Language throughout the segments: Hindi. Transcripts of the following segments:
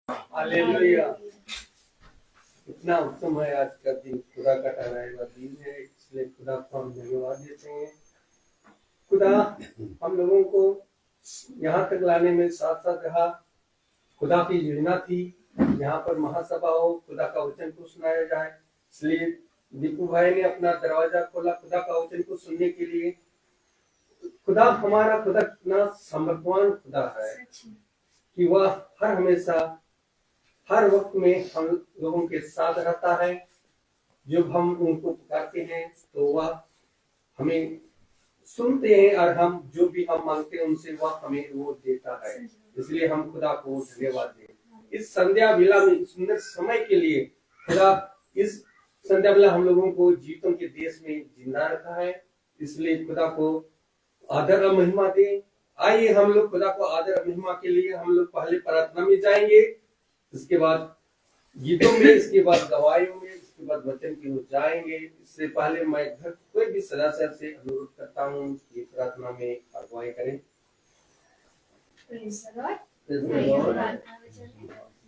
हालेलुया। इतना उत्तम है आज का दिन, खुदा का ठहराया हुआ दिन है, इसलिए खुदा को हम धन्यवाद देते हैं। खुदा हम लोगों को यहाँ तक लाने में साथ साथ रहा। खुदा की योजना थी यहाँ पर महासभा हो, खुदा का वचन को सुनाया जाए, इसलिए दीपू भाई ने अपना दरवाजा खोला खुदा का वचन को सुनने के लिए। खुदा हमारा खुदा कितना समर्थवान खुदा है कि वह हर हमेशा हर वक्त में हम लोगों के साथ रहता है। जब हम उनको पुकारते हैं तो वह हमें सुनते हैं और हम जो भी हम मांगते हैं उनसे वह हमें वो देता है। इसलिए हम खुदा को धन्यवाद दें इस संध्या बेला में, सुंदर समय के लिए। खुदा इस संध्या बेला हम लोगों को जीतों के देश में जिंदा रखा है, इसलिए खुदा को आदर और महिमा दें। आइए हम लोग खुदा को आदर और महिमा के लिए हम लोग पहले प्रार्थना में जाएंगे, इसके बाद गीतों में, इसके बाद गवाहियों में, इसके बाद वचन की ओर जाएंगे। इससे पहले मैं घर कोई भी सदस्य से अनुरोध करता हूँ कि प्रार्थना में अगुवाई करें।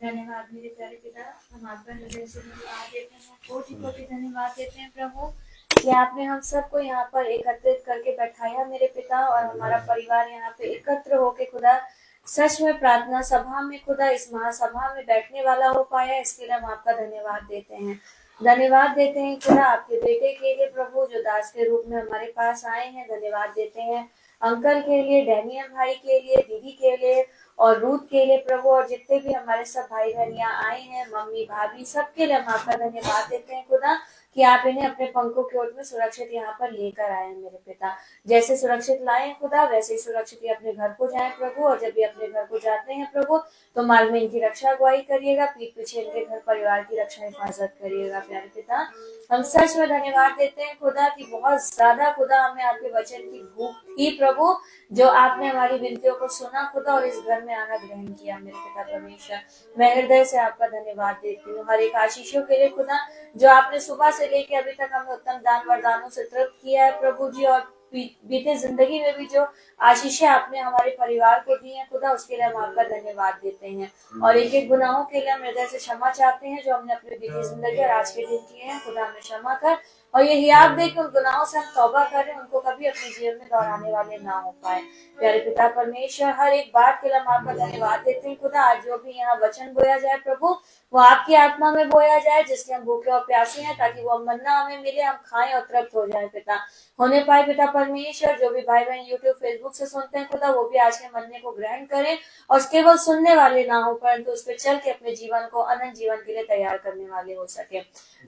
धन्यवाद मेरे प्यारे पिता, हम आपका हृदय से धन्यवाद देते हैं, कोटि कोटि धन्यवाद देते हैं प्रभु कि आपने हम सबको यहाँ पर एकत्रित करके बैठाया मेरे पिता, और हमारा परिवार यहाँ पे एकत्र होके खुदा सच में प्रार्थना सभा में खुदा इस महासभा में बैठने वाला हो पाया। इसके लिए हम आपका धन्यवाद देते हैं। धन्यवाद देते हैं खुदा आपके बेटे के लिए प्रभु, जो दास के रूप में हमारे पास आए हैं। धन्यवाद देते हैं अंकल के लिए, डैनियल भाई के लिए, दीदी के लिए और रूथ के लिए प्रभु, और जितने भी हमारे सब भाई बहनियां आए हैं, मम्मी भाभी, सबके लिए हम आपका धन्यवाद देते हैं खुदा कि आप इन्हें अपने पंखों की ओर में सुरक्षित यहाँ पर लेकर आए हैं मेरे पिता। जैसे सुरक्षित लाए खुदा वैसे ही सुरक्षित ही अपने घर को जाए प्रभु, और जब भी अपने घर को जाते हैं प्रभु तो मार्ग में इनकी रक्षा अगुवाई करिएगा, पीठ पीछे इनके घर परिवार की रक्षा हिफाजत करिएगा प्यारे पिता। हम सच में धन्यवाद देते हैं खुदा की बहुत ज्यादा खुदा हमें आपके वचन की भूख थी प्रभु, जो आपने हमारी विनतियों को सुना खुदा और इस घर में आना ग्रहण किया मेरे पिता परमेश्वर। मैं हृदय से आपका धन्यवाद देती हूँ हर एक आशीषों के लिए खुदा, जो आपने सुबह से लेके अभी तक हमें उत्तम दान वरदानों से तृप्त किया है प्रभु जी, और बीते जिंदगी में भी जो आशीषें आपने हमारे परिवार को दी हैं खुदा, उसके लिए हम आपका धन्यवाद देते हैं। और एक एक गुनाहों के लिए हम हृदय से क्षमा चाहते हैं जो हमने अपनी बीती जिंदगी और आज के दिन किए हैं खुदा, हमें क्षमा कर, और यही आप देख उन गुनाहों से हम तौबा करें, उनको कभी अपने जीवन में दोहराने वाले ना हो पाए प्यारे पिता परमेश्वर। हर एक बात के लिए हम आपका धन्यवाद देते हैं खुदा। आज जो भी यहाँ वचन बोया जाए प्रभु, वो आपकी आत्मा में बोया जाए, जिसके हम भूखे और प्यासे हैं, ताकि वो मन्ना हमें मिले, हम खाएं और तृप्त हो जाए पिता होने पाए पिता परमेश्वर। जो भी भाई बहन यूट्यूब फेसबुक से सुनते हैं खुदा, वो भी आज के मन्ने को ग्रहण करें और केवल सुनने वाले ना हो, परंतु उस पर चल के अपने जीवन को अनंत जीवन के लिए तैयार करने वाले हो सके।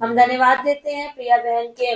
हम धन्यवाद देते हैं प्रिया बहन के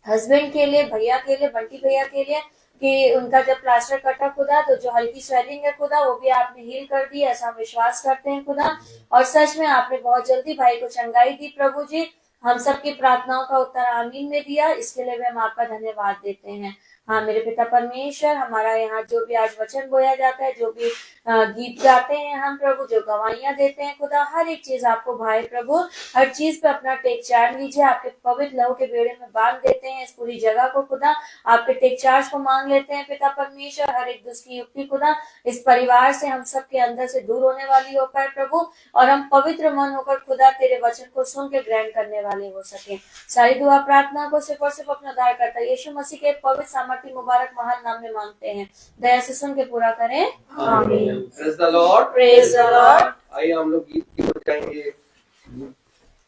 हस्बैंड के लिए, भैया के लिए, बंटी भैया के लिए, कि उनका जब प्लास्टर कटा खुदा तो जो हल्की स्वेलिंग है खुदा वो भी आपने हील कर दी, ऐसा हम विश्वास करते हैं खुदा। और सच में आपने बहुत जल्दी भाई को चंगाई दी प्रभु जी, हम सबकी प्रार्थनाओं का उत्तर आमीन में दिया, इसके लिए भी हम आपका धन्यवाद देते हैं। हाँ मेरे पिता परमेश्वर, हमारा यहाँ जो भी आज वचन बोया जाता है, जो भी गीत गाते हैं हम प्रभु, जो गवाहियां देते हैं खुदा, हर एक चीज आपको भाई प्रभु, हर चीज पे अपना टेक चार्ज लीजिए। आपके पवित्र लहू के बेड़े में बांध देते हैं इस पूरी जगह को खुदा, आपके टेक चार्ज को मांग लेते हैं पिता परमेश्वर। हर एक दुष्ट की युक्ति खुदा इस परिवार से हम सब के अंदर से दूर होने वाली हो पाए प्रभु, और हम पवित्र मन होकर खुदा तेरे वचन को सुन के ग्रहण करने वाले हो सके। सारी दुआ प्रार्थना को सिर्फ और सिर्फ अपना उद्धार करता यीशु मसीह के पवित्र सामर्थी मुबारक महान नाम में मांगते हैं, दया से सुन के पूरा करें आमीन। Praise the Lord, praise the Lord. आइए हम लोग गीत की ओर जाएंगे।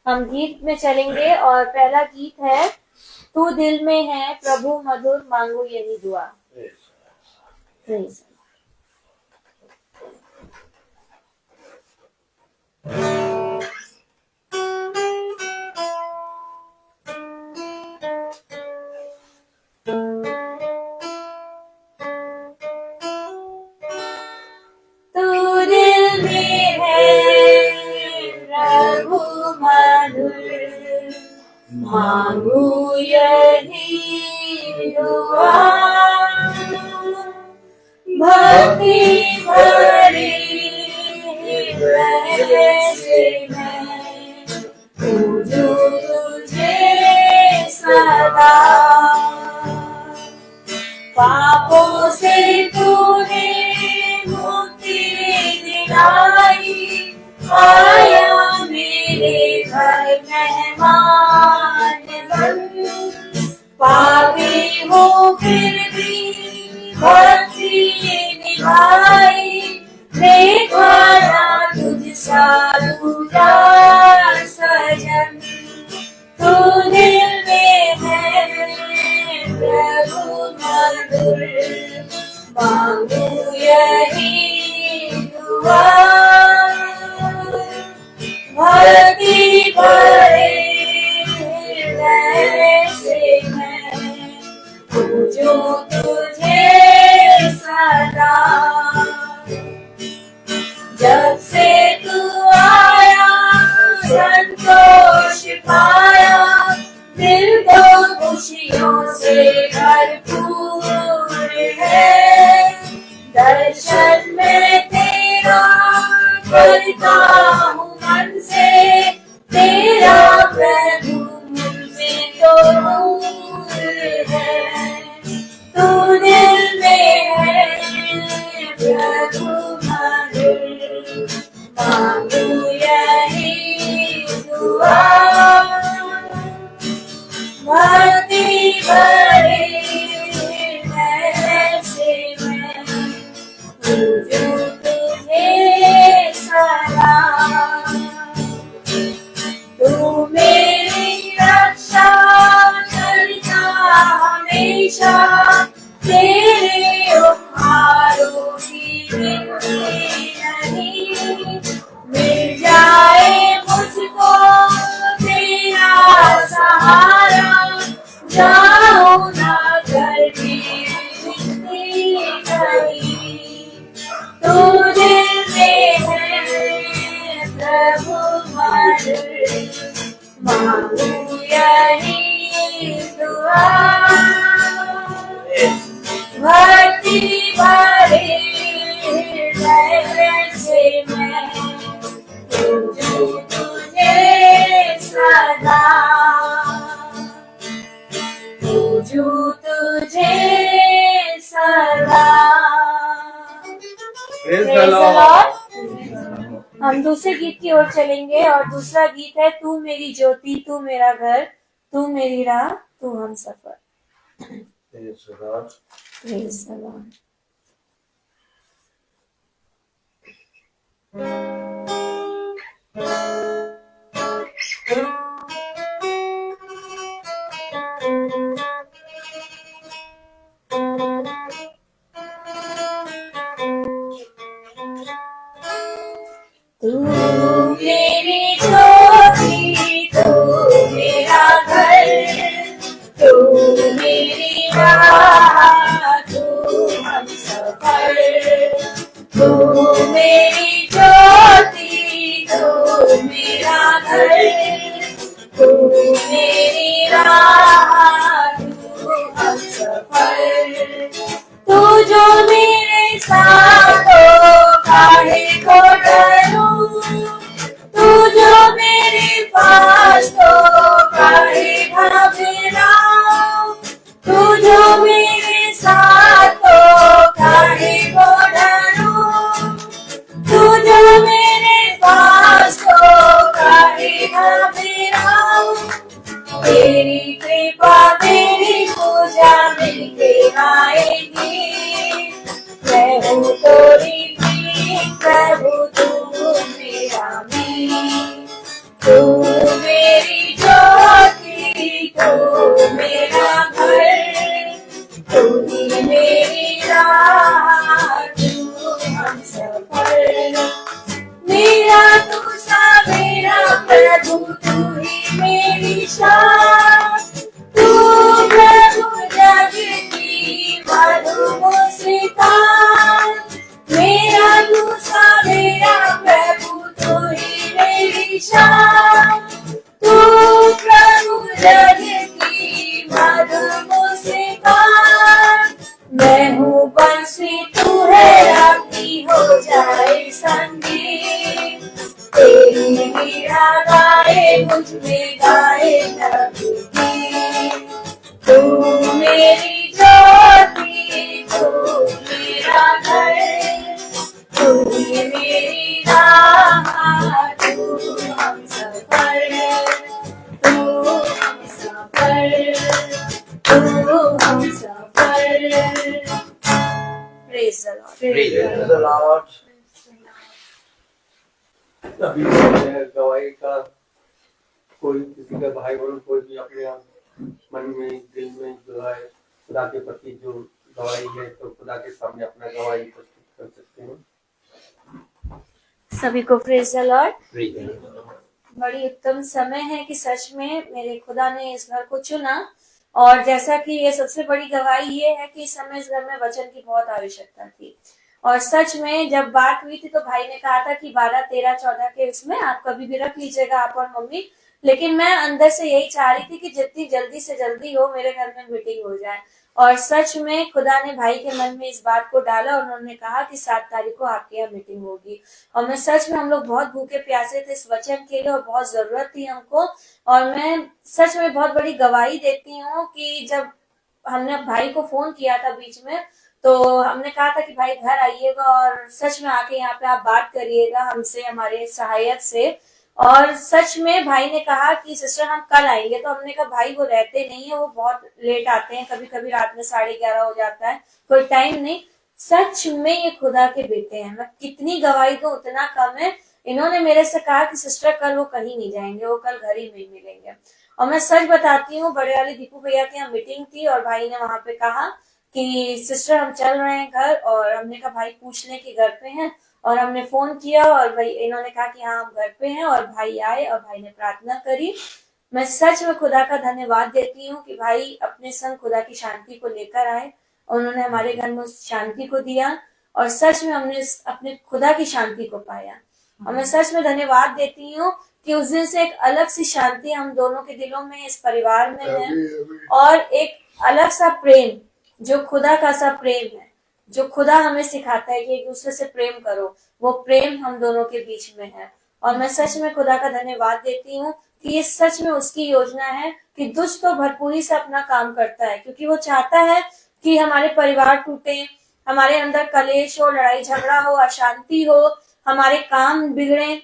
हम गीत में चलेंगे और पहला गीत है तू दिल में है प्रभु मधुर मांगो यही दुआ। प्रेज मांगू यही दुआ, भक्ति भरी हृदय से मैं पूजूं तुझे सदा। पापों से तूने मुक्ति दिलाई आया मेरे घर मेहमान बन, पापी हो फिर भी भक्ति निभाई, देखा ना तुझसा दूजा सजन, तू दिल में है प्रभु मधुर, मांगू यही दुआ, भक्ति भरे हृदय से मैं पूजूं तुझे सदा। जब से तू आया संतोष पाया, दिल तो खुशियों से भरपूर है, दर्शन में तेरा करता हूँ मन से, तेरा प्रभु मुझसे तो दूर है, तू दिल में है प्रभु मधुर, मांगू यही दुआ, भक्ति भरे हृदय से मैं पूजूं तुझे सदा। तू मेरी रक्षा करता हमेशा, तेरे उपहारों की गिनती नहीं, मिल जाए मुझको तेरा सहारा, जाऊं ना घर की नहीं, तू दिल में है प्रभु मधुर, मांगू यही दुआ, भक्ति भरे हृदय से मैं पूजूं तुझे सदा, पूजूं तुझे सदा। Praise the Lord. हम दूसरे गीत की ओर चलेंगे और दूसरा गीत है तू मेरी ज्योति, तू मेरा घर, तू मेरी राह, तू हम सफर। Praise the Lord. Praise the Lord. तू मेरी ज्योति, तू मेरा घर, तू मेरी राह, तू हम सफर, तू मेरी ज्योति, तू मेरा घर, तू मेरी राह, तू हम सफर, तू जो मेरे साथ हो काहे को डरूं, तू जो मेरे पास हो काहे घबराऊं, तू जो मेरे साथ हो काहे को डरूं, तू जो मेरे पास हो काहे घबराऊं, तेरी कृपा तेरी पूजा मिलके आएगी, प्रभु तोरी प्रभु तू मेरा मीत, तू मेरी ज्योति, तू मेरा घर, तू ही मेरी राह, तू हम सफर, मेरा तू सवेरा प्रभु, तू ही मेरी शान, तू प्रभु जग की मधुर सितार, मेरा तू सवेरा प्रभु, तू ही मेरी शान, तू प्रभु जग की मधुर सितार, मैं हूँ बंसी तू है रागी, हो जाए संगीत, तेरी मीरा गाए मुझ में गाए नबी गीत, तू मेरी ज्योति, तू मेरा घर, तू ही मेरी राह, अभी जो है गवाही का कोई किसी का भाई बहन कोई भी अपने मन में दिल में जो है खुदा के प्रति जो गवाही है तो खुदा के सामने अपना गवाही प्रस्तुत कर सकते हैं। सभी को प्रेज द लॉर्ड। बड़ी उत्तम समय है कि सच में मेरे खुदा ने इस घर को चुना, और जैसा कि ये सबसे बड़ी गवाही ये है कि इस समय इस घर में वचन की बहुत आवश्यकता थी। और सच में जब बात हुई थी तो भाई ने कहा था कि 12, 13, 14 के इसमें आप कभी भी रख लीजिएगा, आप और मम्मी। लेकिन मैं अंदर से यही चाह रही थी कि जितनी जल्दी से जल्दी हो मेरे घर में मीटिंग हो जाए। और सच में खुदा ने भाई के मन में इस बात को डाला और उन्होंने कहा कि 7 तारीख को आपके यहाँ मीटिंग होगी। और मैं सच में हम लोग बहुत भूखे प्यासे थे इस वचन के लिए और बहुत जरूरत थी हमको। और मैं सच में बहुत बड़ी गवाही देती हूँ कि जब हमने भाई को फोन किया था बीच में, तो हमने कहा था कि भाई घर आइएगा और सच में आके यहाँ पे आप बात करिएगा हमसे, हमारे सहायक से। और सच में भाई ने कहा कि सिस्टर हम कल आएंगे। तो हमने कहा भाई वो रहते नहीं है, वो बहुत लेट आते हैं, कभी कभी रात में 11:30 हो जाता है, कोई टाइम नहीं। सच में ये खुदा के बेटे हैं, मैं कितनी गवाही दूं उतना कम है। इन्होंने मेरे से कहा कि सिस्टर कल वो कहीं नहीं जाएंगे, वो कल घर ही में मिलेंगे। और मैं सच बताती हूँ, बड़े वाले दीपू भैया की यहाँ मीटिंग थी और भाई ने वहां पे कहा कि सिस्टर हम चल रहे हैं घर। और हमने कहा भाई पूछ ले कि घर पे हैं। और हमने फोन किया और भाई इन्होंने कहा कि हाँ हम घर पे हैं। और भाई आए और भाई ने प्रार्थना करी। मैं सच में खुदा का धन्यवाद देती हूँ कि भाई अपने संग खुदा की शांति को लेकर आए और उन्होंने हमारे घर में उस शांति को दिया। और सच में हमने अपने खुदा की शांति को पाया। और मैं सच में धन्यवाद देती हूँ कि उस दिन से एक अलग सी शांति हम दोनों के दिलों में, इस परिवार में है। और एक अलग सा प्रेम, जो खुदा का सा प्रेम है, जो खुदा हमें सिखाता है कि एक दूसरे से प्रेम करो, वो प्रेम हम दोनों के बीच में है। और मैं सच में खुदा का धन्यवाद देती हूँ कि ये सच में उसकी योजना है कि दुष्ट तो भरपूरी से अपना काम करता है, क्योंकि वो चाहता है कि हमारे परिवार टूटे, हमारे अंदर कलेश हो, लड़ाई झगड़ा हो, अशांति हो, हमारे काम बिगड़े।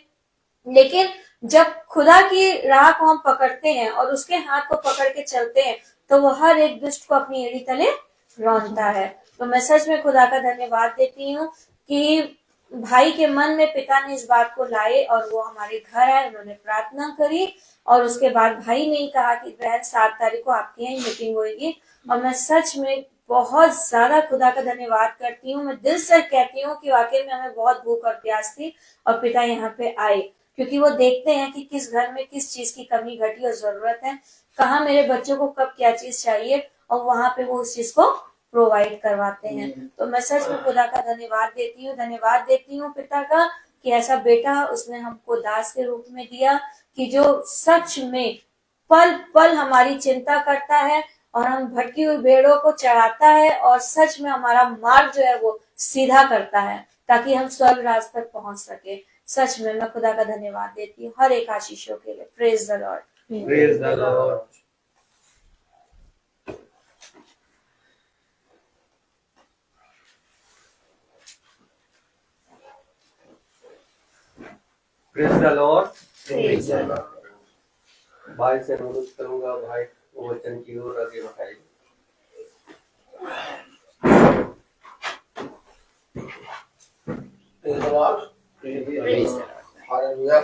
लेकिन जब खुदा की राह को हम पकड़ते हैं और उसके हाथ को पकड़ के चलते हैं तो वो हर एक दुष्ट को अपनी एड़ी तले रौंदता है। तो मैं सच में खुदा का धन्यवाद देती हूँ कि भाई के मन में पिता ने इस बात को लाए और वो हमारे घर आए, उन्होंने प्रार्थना करी। और उसके बाद भाई ने कहा कि बहन 7 तारीख को आपके यहाँ मीटिंग होगी। और मैं सच में बहुत ज्यादा खुदा का धन्यवाद करती हूँ। मैं दिल से कहती हूँ कि वाकई में हमें बहुत भूख और प्यास थी और पिता यहाँ पे आए, क्योंकि वो देखते हैं कि किस घर में किस चीज की कमी घटी और जरूरत है, कहाँ मेरे बच्चों को कब क्या चीज चाहिए, और वहां पे वो उस चीज को प्रोवाइड करवाते हैं। तो मैं सच में खुदा का धन्यवाद देती हूँ पिता का कि ऐसा बेटा उसने हमको दास के रूप में दिया, कि जो सच में पल पल हमारी चिंता करता है और हम भटकी हुई भेड़ों को चढ़ाता है और सच में हमारा मार्ग जो है वो सीधा करता है ताकि हम स्वर्ग राज तक पहुंच सके। सच में मैं खुदा का धन्यवाद देती हूँ हर एक आशीषों के लिए। Praise the Lord, praise the Lord. Praise the Lord, praise the Lord. भाई से अनुरोध करूंगा, भाई वो वचन की ओर आगे बढ़ाइए। Praise the Lord, hallelujah.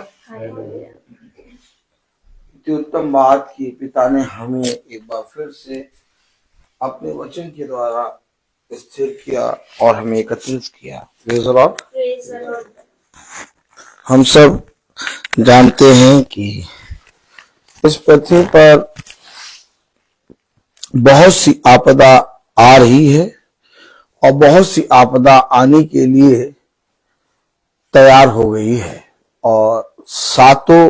इतनी उत्तम बात की पिता ने हमें एक बार फिर से अपने वचन के द्वारा स्थिर किया और हमें एकत्रित किया। Praise the Lord. हम सब जानते हैं कि इस पृथ्वी पर बहुत सी आपदा आ रही है और बहुत सी आपदा आने के लिए तैयार हो गई है और सातों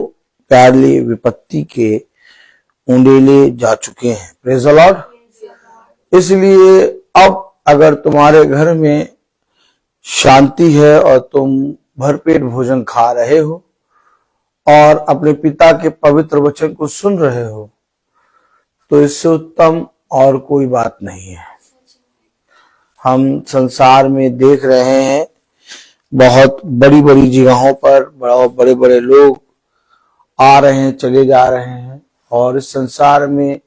प्याले विपत्ति के उंडेले जा चुके हैं। Praise the Lord. इसलिए अब अगर तुम्हारे घर में शांति है और तुम भरपेट भोजन खा रहे हो और अपने पिता के पवित्र वचन को सुन रहे हो, तो इससे उत्तम और कोई बात नहीं है। हम संसार में देख रहे हैं बहुत बड़ी बड़ी जगहों पर बड़े बड़े लोग आ रहे हैं, चले जा रहे हैं, और इस संसार में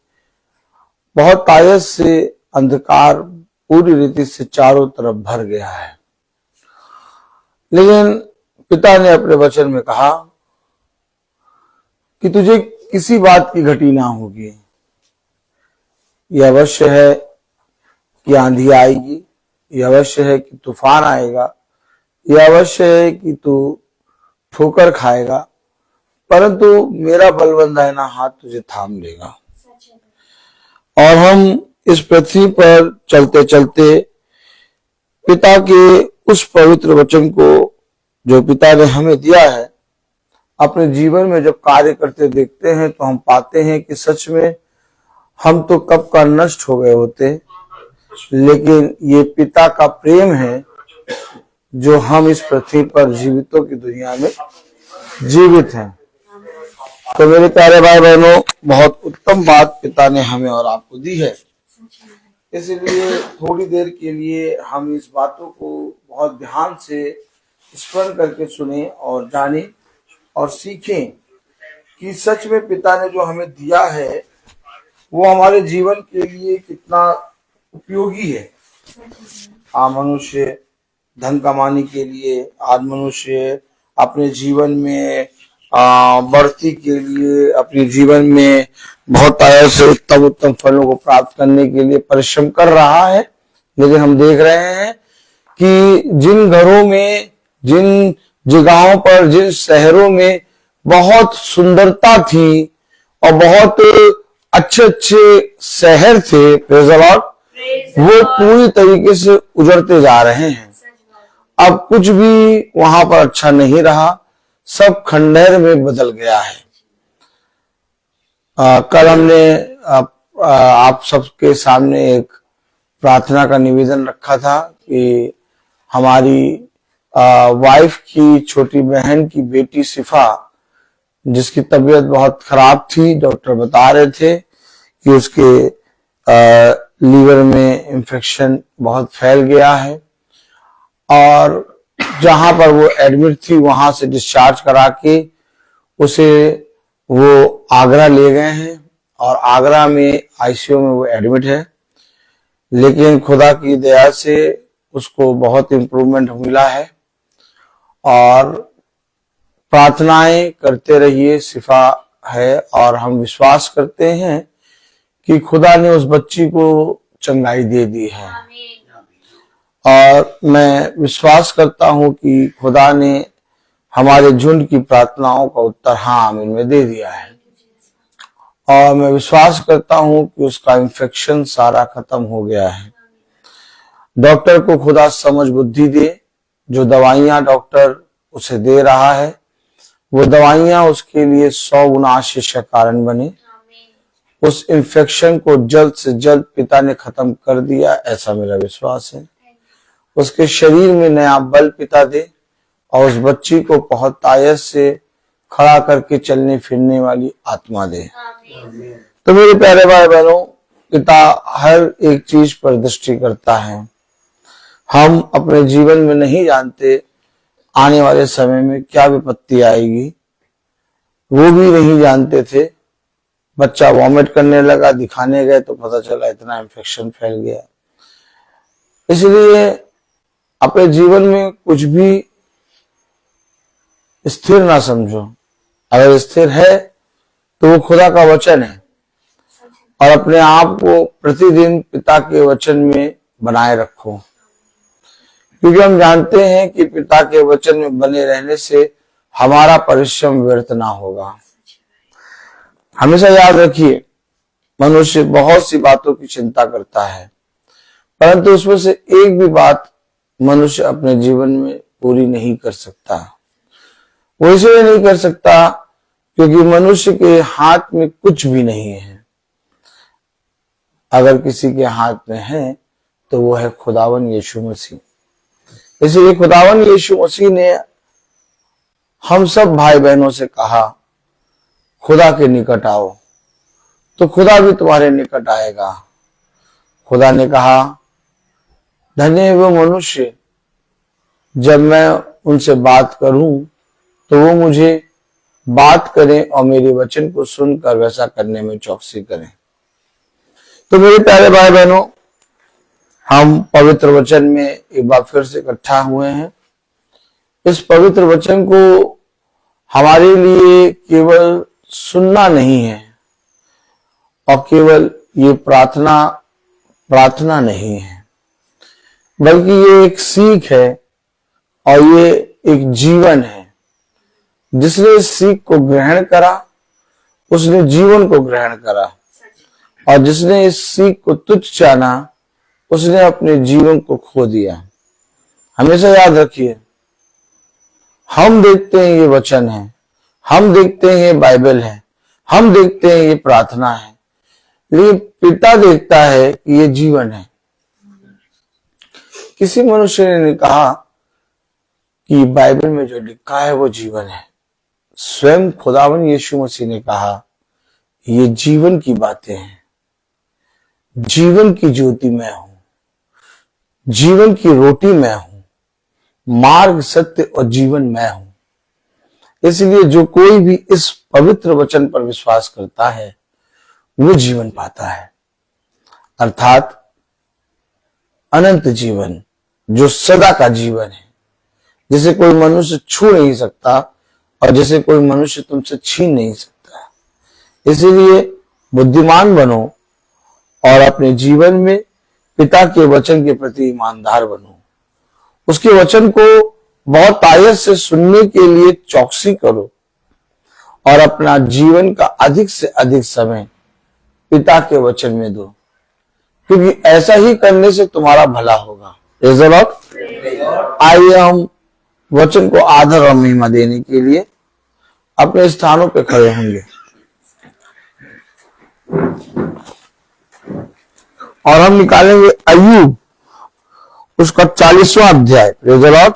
बहुत तायत से अंधकार पूरी रीति से चारों तरफ भर गया है। लेकिन पिता ने अपने वचन में कहा कि तुझे किसी बात की घटी ना होगी। यह अवश्य है कि आंधी आएगी, यह अवश्य है कि तूफान आएगा, यह अवश्य है कि तू ठोकर खाएगा, परंतु मेरा बलवंत दाहिना हाथ तुझे थाम लेगा। और हम इस पृथ्वी पर चलते चलते पिता के उस पवित्र वचन को जो पिता ने हमें दिया है अपने जीवन में जब कार्य करते देखते हैं तो हम पाते हैं कि सच में हम तो कब का नष्ट हो गए होते, लेकिन ये पिता का प्रेम है जो हम इस पृथ्वी पर जीवितों की दुनिया में जीवित हैं। तो मेरे प्यारे भाई बहनों, बहुत उत्तम बात पिता ने हमें और आपको दी है, इसलिए थोड़ी देर के लिए हम इस बातों को बहुत ध्यान से स्मरण करके सुने और जाने और सीखें कि सच में पिता ने जो हमें दिया है वो हमारे जीवन के लिए कितना उपयोगी है। आज मनुष्य धन कमाने के लिए, आज मनुष्य अपने जीवन में बढ़ती के लिए, अपने जीवन में बहुत आयस से उत्तम उत्तम फलों को प्राप्त करने के लिए परिश्रम कर रहा है। लेकिन हम देख रहे हैं कि जिन घरों में, जिन जगहों पर, जिन शहरों में बहुत सुंदरता थी और बहुत अच्छे अच्छे शहर थे, प्रेज़ द लॉर्ड, वो पूरी तरीके से उजड़ते जा रहे हैं। अब कुछ भी वहां पर अच्छा नहीं रहा, सब खंडहर में बदल गया है। कल हमने आप सबके सामने एक प्रार्थना का निवेदन रखा था कि हमारी वाइफ की छोटी बहन की बेटी शिफा, जिसकी तबीयत बहुत खराब थी, डॉक्टर बता रहे थे कि उसके लीवर में इंफेक्शन बहुत फैल गया है और जहां पर वो एडमिट थी वहां से डिस्चार्ज करा के उसे वो आगरा ले गए हैं और आगरा में आईसीयू में वो एडमिट है। लेकिन खुदा की दया से उसको बहुत इम्प्रूवमेंट मिला है और प्रार्थनाएं करते रहिए, शिफा है और हम विश्वास करते हैं कि खुदा ने उस बच्ची को चंगाई दे दी है। और मैं विश्वास करता हूं कि खुदा ने हमारे झुंड की प्रार्थनाओं का उत्तर हाँ आमीन में दे दिया है। और मैं विश्वास करता हूं कि उसका इन्फेक्शन सारा खत्म हो गया है। डॉक्टर को खुदा समझ बुद्धि दे, जो दवाइयां डॉक्टर उसे दे रहा है वो दवाइयां उसके लिए 100 गुना आशीष का कारण बने। उस इन्फेक्शन को जल्द से जल्द पिता ने खत्म कर दिया, ऐसा मेरा विश्वास है। उसके शरीर में नया बल पिता दे और उस बच्ची को बहुत तायत से खड़ा करके चलने फिरने वाली आत्मा दे। तो मेरे प्यारे भाई बहनों, पिता हर एक चीज पर दृष्टि करता है। हम अपने जीवन में नहीं जानते आने वाले समय में क्या विपत्ति आएगी, वो भी नहीं जानते थे। बच्चा वॉमिट करने लगा, दिखाने गए तो पता चला इतना इन्फेक्शन फैल गया। इसलिए अपने जीवन में कुछ भी स्थिर ना समझो। अगर स्थिर है तो वो खुदा का वचन है और अपने आप को प्रतिदिन पिता के वचन में बनाए रखो, क्योंकि हम जानते हैं कि पिता के वचन में बने रहने से हमारा परिश्रम व्यर्थ ना होगा। हमेशा याद रखिए, मनुष्य बहुत सी बातों की चिंता करता है, परंतु उसमें से एक भी बात मनुष्य अपने जीवन में पूरी नहीं कर सकता। वो इसलिए नहीं कर सकता क्योंकि मनुष्य के हाथ में कुछ भी नहीं है। अगर किसी के हाथ में है तो वो है खुदावन यीशु मसीह। इसलिए खुदावन यीशु मसीह ने हम सब भाई बहनों से कहा, खुदा के निकट आओ, तो खुदा भी तुम्हारे निकट आएगा। खुदा ने कहा, धन्य है वो मनुष्य जब मैं उनसे बात करूं तो वो मुझे बात करें और मेरे वचन को सुनकर वैसा करने में चौकसी करें। तो मेरे प्यारे भाई बहनों, हम पवित्र वचन में एक बार फिर से इकट्ठा हुए हैं इस पवित्र वचन को हमारे लिए केवल सुनना नहीं है और केवल ये प्रार्थना नहीं है, बल्कि ये एक सीख है और ये एक जीवन है। जिसने इस सीख को ग्रहण करा उसने जीवन को ग्रहण करा, और जिसने इस सीख को तुच्छ जाना उसने अपने जीवन को खो दिया। हमेशा याद रखिए, हम देखते हैं ये वचन है, हम देखते हैं ये बाइबल है, हम देखते हैं ये प्रार्थना है, लेकिन पिता देखता है कि ये जीवन है। किसी मनुष्य ने कहा कि बाइबल में जो लिखा है वो जीवन है। स्वयं खुदावन यीशु मसीह ने कहा ये जीवन की बातें हैं, जीवन की ज्योति मैं हूं, जीवन की रोटी मैं हूं, मार्ग सत्य और जीवन मैं हूं। इसलिए जो कोई भी इस पवित्र वचन पर विश्वास करता है वो जीवन पाता है, अर्थात अनंत जीवन, जो सदा का जीवन है, जिसे कोई मनुष्य छू नहीं सकता और जिसे कोई मनुष्य तुमसे छीन नहीं सकता। इसीलिए बुद्धिमान बनो और अपने जीवन में पिता के वचन के प्रति ईमानदार बनो। उसके वचन को बहुत आयत से सुनने के लिए चौकसी करो और अपना जीवन का अधिक से अधिक समय पिता के वचन में दो, क्योंकि ऐसा ही करने से तुम्हारा भला होगा। आइए हम वचन को आदर और महिमा देने के लिए अपने स्थानों पर खड़े होंगे और हम निकालेंगे अय्यूब उसका 40वां अध्याय। Praise the Lord.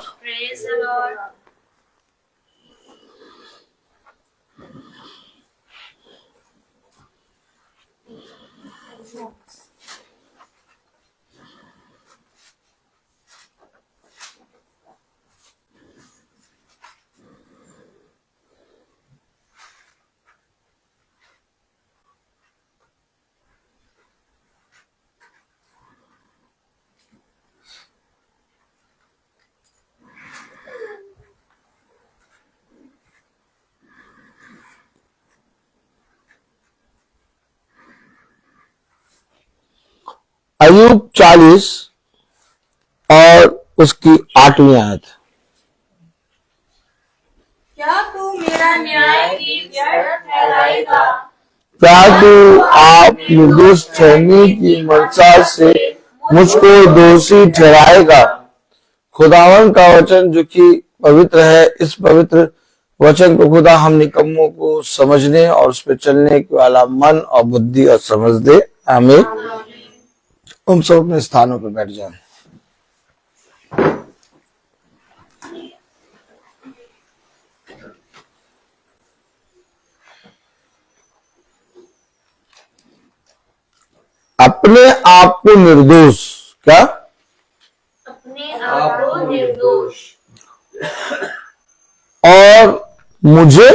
अय्यूब 40 और उसकी 8वीं आयत। क्या तू मेरा न्याय की व्यर्थ ठहराएगा? क्या तू आप निर्दोष ठहरने की मंशा से मुझको दोषी ठहराएगा? खुदावन का वचन जो कि पवित्र है, इस पवित्र वचन को खुदा हम निकम्मों को समझने और उस पर चलने वाला मन और बुद्धि और समझ दे। आमीन। हम सब अपने स्थानों पर बैठ जाएं। अपने आप को निर्दोष, क्या? अपने आप को निर्दोष और मुझे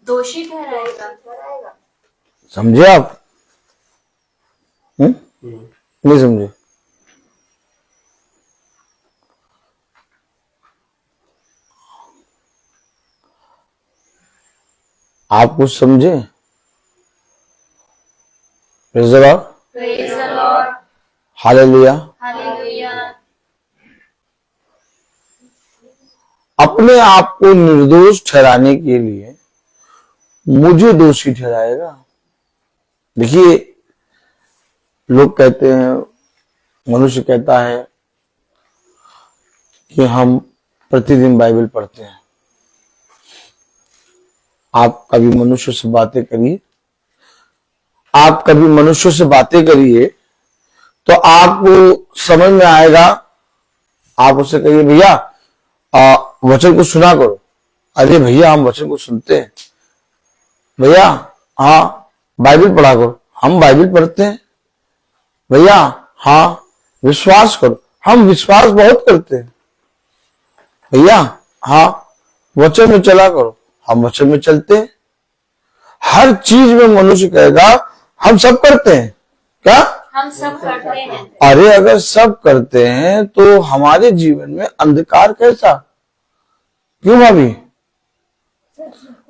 दोषी ठहराएगा। समझे आप? नहीं समझे? आप कुछ समझे? Praise the Lord. Praise the Lord. Hallelujah. Hallelujah. अपने आप को निर्दोष ठहराने के लिए मुझे दोषी ठहराएगा। देखिए, लोग कहते हैं, मनुष्य कहता है कि हम प्रतिदिन बाइबल पढ़ते हैं। आप कभी मनुष्य से बातें करिए, आप कभी मनुष्य से बातें करिए तो आपको समझ में आएगा। आप उससे कहिए भैया वचन को सुना करो। अरे भैया हम वचन को सुनते हैं। भैया हाँ बाइबल पढ़ा करो। हम बाइबल पढ़ते हैं। भैया हाँ विश्वास करो। हम विश्वास बहुत करते हैं। भैया हाँ वचन में चला करो। हम वचन में चलते हैं। हर चीज में मनुष्य कहेगा हम सब करते हैं। क्या हम सब करते हैं? अरे अगर सब करते हैं तो हमारे जीवन में अंधकार कैसा? क्यों भाभी?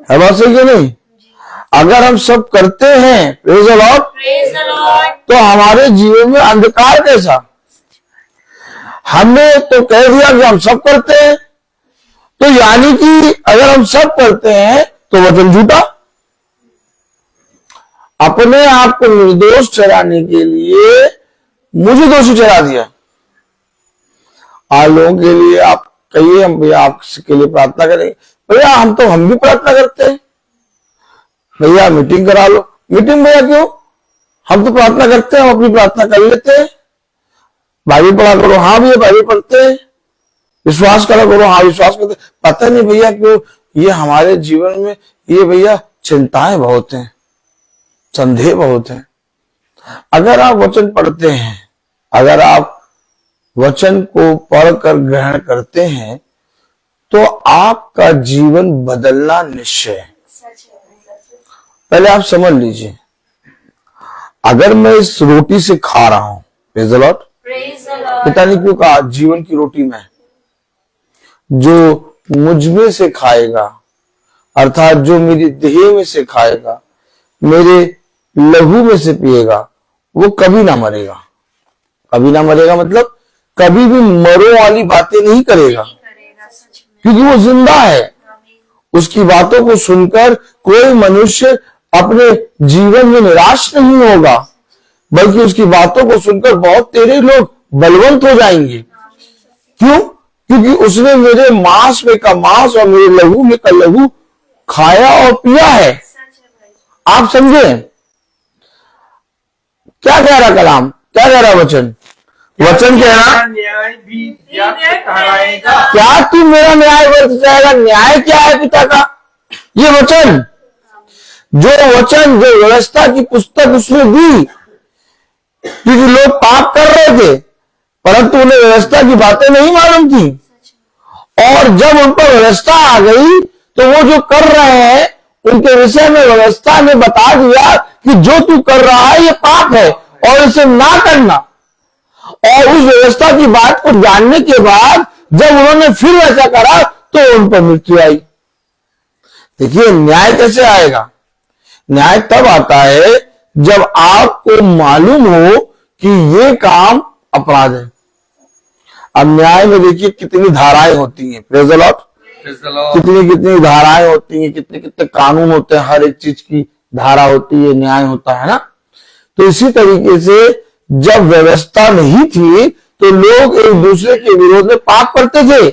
है बात सही क्यों नहीं? अगर हम सब करते हैं प्रेज द लॉर्ड, तो हमारे जीवन में अंधकार कैसा? हमने तो कह दिया कि हम सब करते हैं, तो यानी कि अगर हम सब करते हैं तो वचन झूठा। अपने आप को निर्दोष ठहराने के लिए मुझे दोषी ठहरा दिया। आज लोगों के लिए आप कहिए हम भैया आपके लिए प्रार्थना करें, भैया हम भी प्रार्थना करते हैं, भैया मीटिंग करा लो। मीटिंग भैया क्यों? हम तो प्रार्थना करते हैं, हम अपनी प्रार्थना कर लेते हैं। बाइबल पढ़ा करो, हाँ भैया बाइबल पढ़ते हैं। विश्वास करा करो, हाँ विश्वास करते। पता नहीं भैया क्यों ये हमारे जीवन में ये भैया चिंताएं बहुत हैं, संदेह बहुत है। अगर आप वचन पढ़ते हैं, अगर आप वचन को पढ़कर ग्रहण करते हैं, तो आपका जीवन बदलना निश्चय है। पहले आप समझ लीजिए, अगर मैं इस रोटी से खा रहा हूं, प्रेज़ द लॉर्ड, पिता ने क्यों कहा जीवन की रोटी में, जो मुझ में से खाएगा, अर्थात जो मेरी देह में से खाएगा, मेरे लहू में से पिएगा, वो कभी ना मरेगा। कभी ना मरेगा मतलब कभी भी मरो वाली बातें नहीं करेगा, क्योंकि वो जिंदा है। उसकी बातों को सुनकर कोई मनुष्य अपने जीवन में निराश नहीं होगा, बल्कि उसकी बातों को सुनकर बहुत तेरे लोग बलवंत हो जाएंगे। क्यों? क्योंकि उसने मेरे मांस में का मांस और मेरे लहू में का लहू खाया और पिया है। आप समझे क्या कह रहा कलाम, क्या कह रहा वचन? वचन कह रहा न्याय भी व्यर्थ ठहराएगा। क्या तू मेरा न्याय व्यर्थ जाएगा? न्याय क्या है पिता का? ये वचन, जो व्यवस्था की पुस्तक उसमें दी, क्योंकि लोग पाप कर रहे थे, परंतु उन्हें व्यवस्था की बातें नहीं मालूम थी। और जब उन पर व्यवस्था आ गई, तो वो जो कर रहे हैं उनके विषय में व्यवस्था ने बता दिया कि जो तू कर रहा है ये पाप है और इसे ना करना। और उस व्यवस्था की बात को जानने के बाद जब उन्होंने फिर ऐसा करा, तो उन पर मृत्यु आई। देखिए न्याय कैसे आएगा? न्याय तब आता है जब आपको मालूम हो कि ये काम अपराध है। अब न्याय में देखिए कितनी धाराएं होती हैं, प्रेज़ द लॉर्ड, कितनी धाराएं होती हैं, कितने कानून होते हैं, हर एक चीज की धारा होती है, न्याय होता है ना। तो इसी तरीके से जब व्यवस्था नहीं थी, तो लोग एक दूसरे के विरोध में पाप करते थे,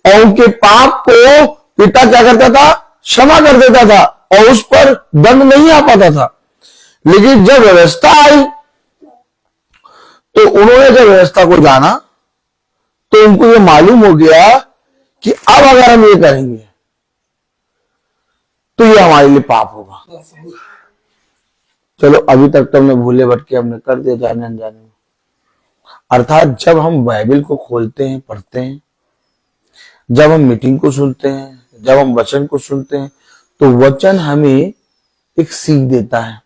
और उनके पाप को पिता क्या करता था? क्षमा कर देता था, और उस पर दंड नहीं आ पाता था। लेकिन जब व्यवस्था आई, तो उन्होंने जब व्यवस्था को जाना, तो उनको ये मालूम हो गया कि अब अगर हम ये करेंगे तो ये हमारे लिए पाप होगा। चलो अभी तक तो हमने भूले भटके हमने कर दिया जाने अनजाने में। अर्थात जब हम बाइबल को खोलते हैं, पढ़ते हैं, जब हम मीटिंग को सुनते हैं, जब हम वचन को सुनते हैं, तो वचन हमें एक सीख देता है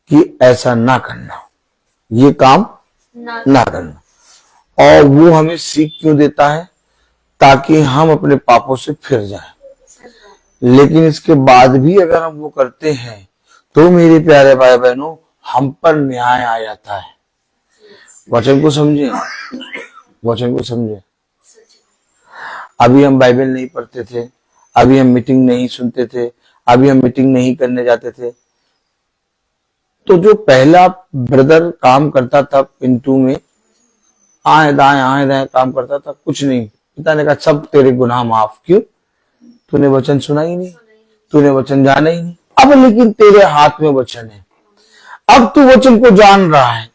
कि ऐसा ना करना, ये काम ना करना। और वो हमें सीख क्यों देता है? ताकि हम अपने पापों से फिर जाएं। लेकिन इसके बाद भी अगर हम वो करते हैं, तो मेरे प्यारे भाई बहनों, हम पर न्याय आ जाता है। वचन को समझे, वचन को समझे। अभी हम बाइबल नहीं पढ़ते थे, अभी हम मीटिंग नहीं सुनते थे, अभी हम मीटिंग नहीं करने जाते थे, तो जो पहला ब्रदर काम करता था पिंटू में, आए दाएं काम करता था, कुछ नहीं, पिता ने कहा सब तेरे गुनाह माफ। क्यों? तूने वचन सुना ही नहीं, तूने वचन जाना ही नहीं। अब लेकिन तेरे हाथ में वचन है, अब तू वचन को जान रहा है,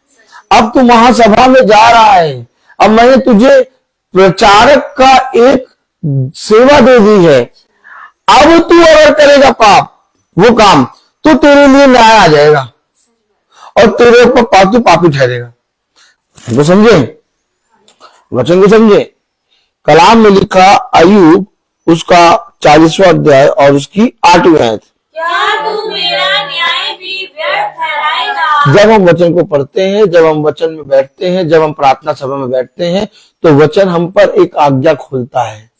अब तू महासभा में जा रहा है, अब मैंने तुझे प्रचारक का एक सेवा दे दी है। अब तू अगर करेगा पाप, वो काम, तो तेरे लिए न्याय आ जाएगा और तेरे ऊपर तू पापी ठहरेगा। वो समझे, वचन को समझे। कलाम में लिखा अय्यूब उसका 40वां अध्याय और उसकी 8वीं आयत, क्या तू मेरा न्याय भी व्यर्थ ठहराएगा? जब हम वचन को पढ़ते हैं, जब हम वचन में बैठते हैं, जब हम प्रार्थना सभा में बैठते हैं, तो वचन हम पर एक आज्ञा खोलता है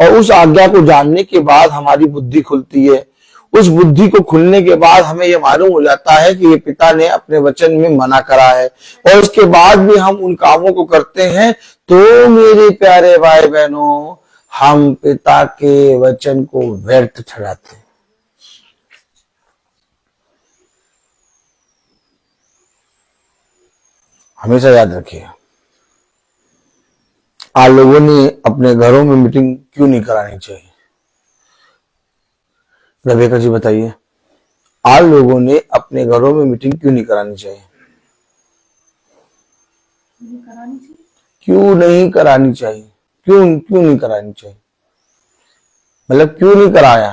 और उस आज्ञा को जानने के बाद हमारी बुद्धि खुलती है। उस बुद्धि को खुलने के बाद हमें यह मालूम हो जाता है कि ये पिता ने अपने वचन में मना करा है, और उसके बाद भी हम उन कामों को करते हैं। तो मेरे प्यारे भाई बहनों, हम पिता के वचन को व्यर्थ ठहराते हैं। हमेशा याद रखिए, आप लोगों ने अपने घरों में मीटिंग क्यों नहीं करानी चाहिए? रेबेका जी बताइए, आप लोगों ने अपने घरों में मीटिंग क्यों नहीं करानी चाहिए? क्यों नहीं करानी चाहिए? क्यों नहीं करानी चाहिए? मतलब क्यों नहीं कराया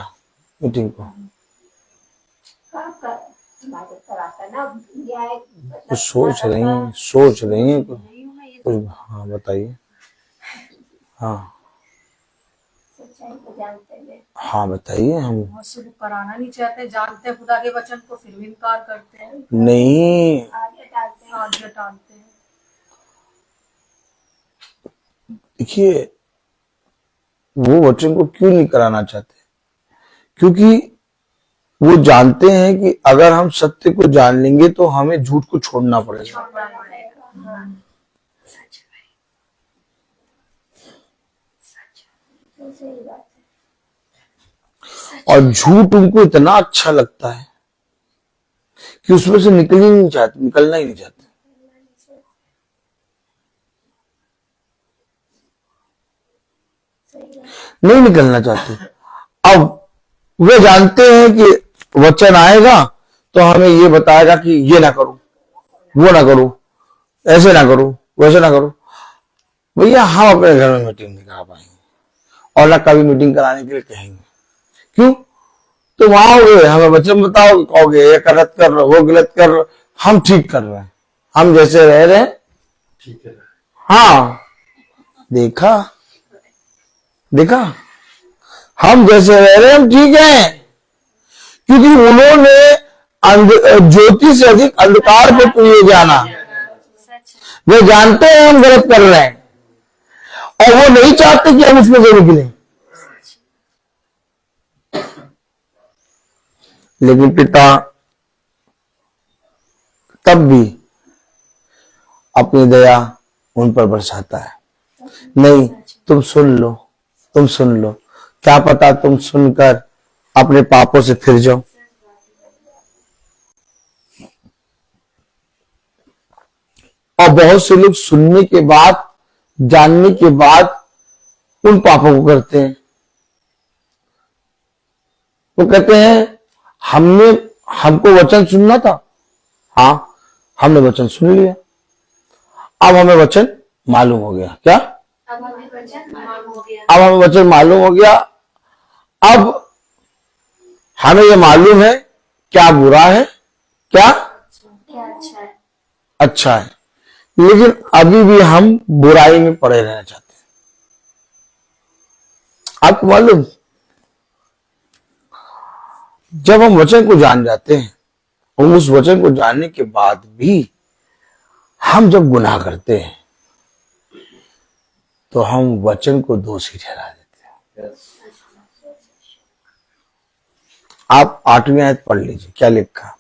मीटिंग को? कुछ सोच रही हैं कुछ। हाँ बताइए। हाँ हाँ बताइए। हम बहुत से लोग कराना नहीं चाहते, जानते हैं खुदा के वचन को, फिर भी इनकार करते हैं, नहीं, आगे टालते हैं। देखिए, वो वचन को क्यों नहीं कराना चाहते? क्योंकि वो जानते हैं कि अगर हम सत्य को जान लेंगे तो हमें झूठ को छोड़ना पड़ेगा। और झूठ उनको इतना अच्छा लगता है कि उसमें से निकलना ही नहीं चाहते। नहीं निकलना चाहते। अब वे जानते हैं कि वचन आएगा तो हमें ये बताएगा कि ये ना करो, वो ना करो, ऐसे ना करो, वैसे ना करो। भैया हम अपने घर में मीटिंग नहीं करा पाएंगे और ना कभी मीटिंग कराने के लिए कहेंगे। क्यों? तुम आओगे, हमें वचन बताओगे, कहोगे ये गलत कर रहे हो, वो गलत कर रहे हो। हम ठीक कर रहे हैं, हम जैसे रह रहे हैं ठीक है। हाँ, देखा, हम जैसे रह रहे हैं हम ठीक हैं, क्योंकि उन्होंने ज्योति से अधिक अंधकार को प्रिय जाना। वे जानते हैं हम गलत कर रहे हैं और वो नहीं चाहते कि हम उसमें से निकले। लेकिन पिता तब भी अपनी दया उन पर बरसाता है। नहीं, तुम सुन लो, क्या पता तुम सुनकर अपने पापों से फिर जाओ। और बहुत से लोग सुनने के बाद, जानने के बाद उन पापों को करते हैं। वो कहते हैं हमको वचन सुनना था। हाँ, हमने वचन सुन लिया, अब हमें वचन मालूम हो गया। क्या? अब हमें वचन मालूम हो गया। अब हमें ये मालूम है क्या बुरा है, क्या अच्छा है। लेकिन अभी भी हम बुराई में पड़े रहना चाहते हैं। आपको मालूम, जब हम वचन को जान जाते हैं और उस वचन को जानने के बाद भी हम जब गुनाह करते हैं तो हम वचन को दोषी ठहरा देते हैं। आप 8वीं आयत पढ़ लीजिए, क्या लिखा?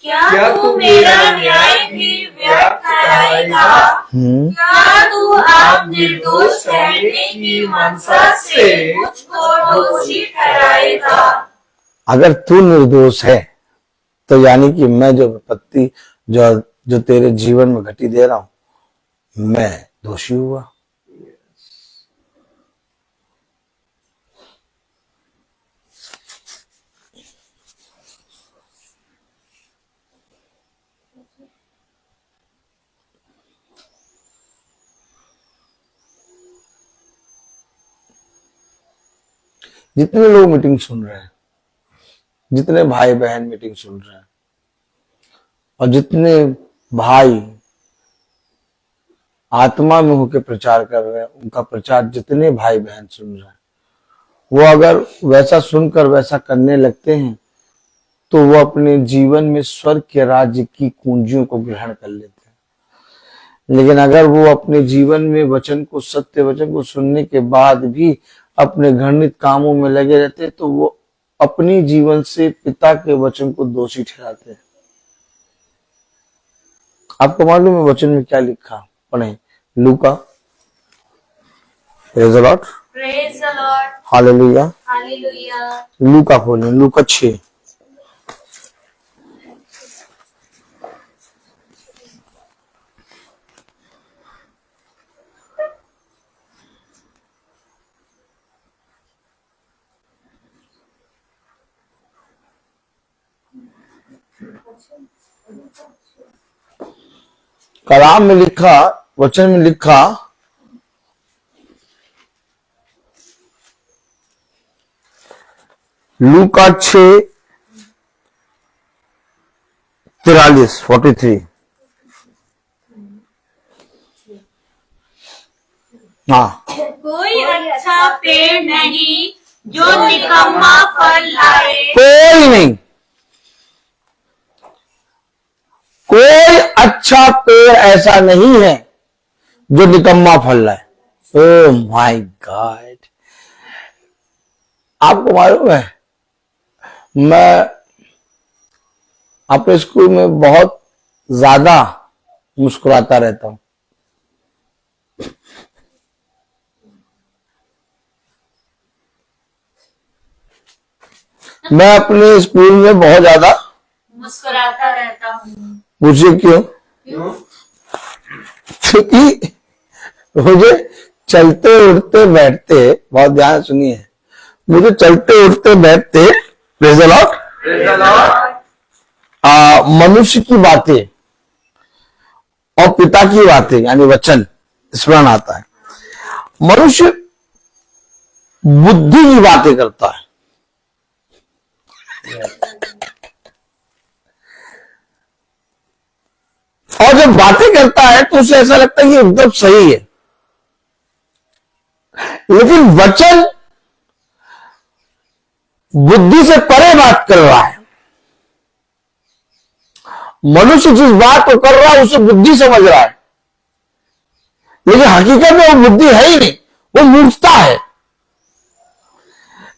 क्या तू मेरा न्याय भी व्यर्थ ठहराएगा? क्या तू आप निर्दोष ठहरने की मनसा से मुझको दोषी ठहराएगा? अगर तू निर्दोष है तो यानी कि मैं जो विपत्ति जो तेरे जीवन में घटी दे रहा हूं, मैं दोषी हुआ। जितने लोग मीटिंग सुन रहे हैं, जितने भाई बहन मीटिंग सुन रहे हैं और जितने भाई आत्मा में होकर प्रचार कर रहे हैं, उनका प्रचार जितने भाई बहन सुन रहे हैं, वो अगर वैसा सुनकर वैसा करने लगते हैं तो वो अपने जीवन में स्वर्ग के राज्य की कुंजियों को ग्रहण कर लेते हैं। लेकिन अगर वो अपने जीवन में वचन को, सत्य वचन को सुनने के बाद भी अपने घृणित कामों में लगे रहते तो वो अपनी जीवन से पिता के वचन को दोषी ठहराते हैं। आपको मालूम है वचन में क्या लिखा? पढ़े लूका। Praise the Lord, praise the Lord, hallelujah. Hallelujah. लूका खोलें, लूका 6। कलाम में लिखा, वचन में लिखा, लूका 6:43 हाँ, कोई अच्छा पेड़ नहीं जो निकम्मा फल लाए। कोई नहीं, कोई अच्छा पेड़ ऐसा नहीं है जो निकम्मा फल लाए। ओ माय गॉड, आपको मालूम है मैं अपने स्कूल में बहुत ज्यादा मुस्कुराता रहता हूं। मैं अपने स्कूल में बहुत ज्यादा मुस्कुराता रहता हूँ। पूछिए क्यों? क्योंकि मुझे चलते उठते बैठते, बहुत ध्यान सुनिए, मुझे चलते उठते बैठते प्रेज़ द लॉर्ड मनुष्य की बातें और पिता की बातें यानी वचन स्मरण आता है। मनुष्य बुद्धि की बातें करता है, और जब बातें करता है तो उसे ऐसा लगता है कि एकदम सही है। लेकिन वचन बुद्धि से परे बात कर रहा है। मनुष्य जिस बात को कर रहा है उसे बुद्धि समझ रहा है, लेकिन हकीकत में वो बुद्धि है ही नहीं, वो मूर्खता है।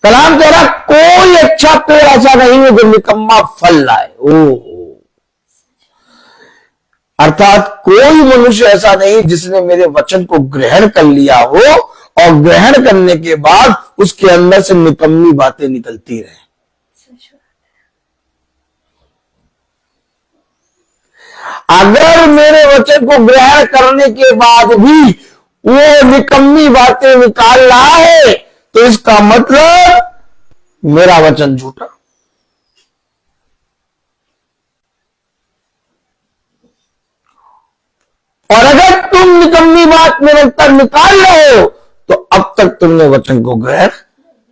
कलाम कह रहा कोई अच्छा पेड़ ऐसा नहीं है जो निकम्मा फल लाए। अर्थात कोई मनुष्य ऐसा नहीं जिसने मेरे वचन को ग्रहण कर लिया हो और ग्रहण करने के बाद उसके अंदर से निकम्मी बातें निकलती रहे। अगर मेरे वचन को ग्रहण करने के बाद भी वो निकम्मी बातें निकाल रहा है तो इसका मतलब मेरा वचन झूठा। और अगर तुम निकम्मी बात निरंतर निकाल रहे हो तो अब तक तुमने वचन को ग्रहण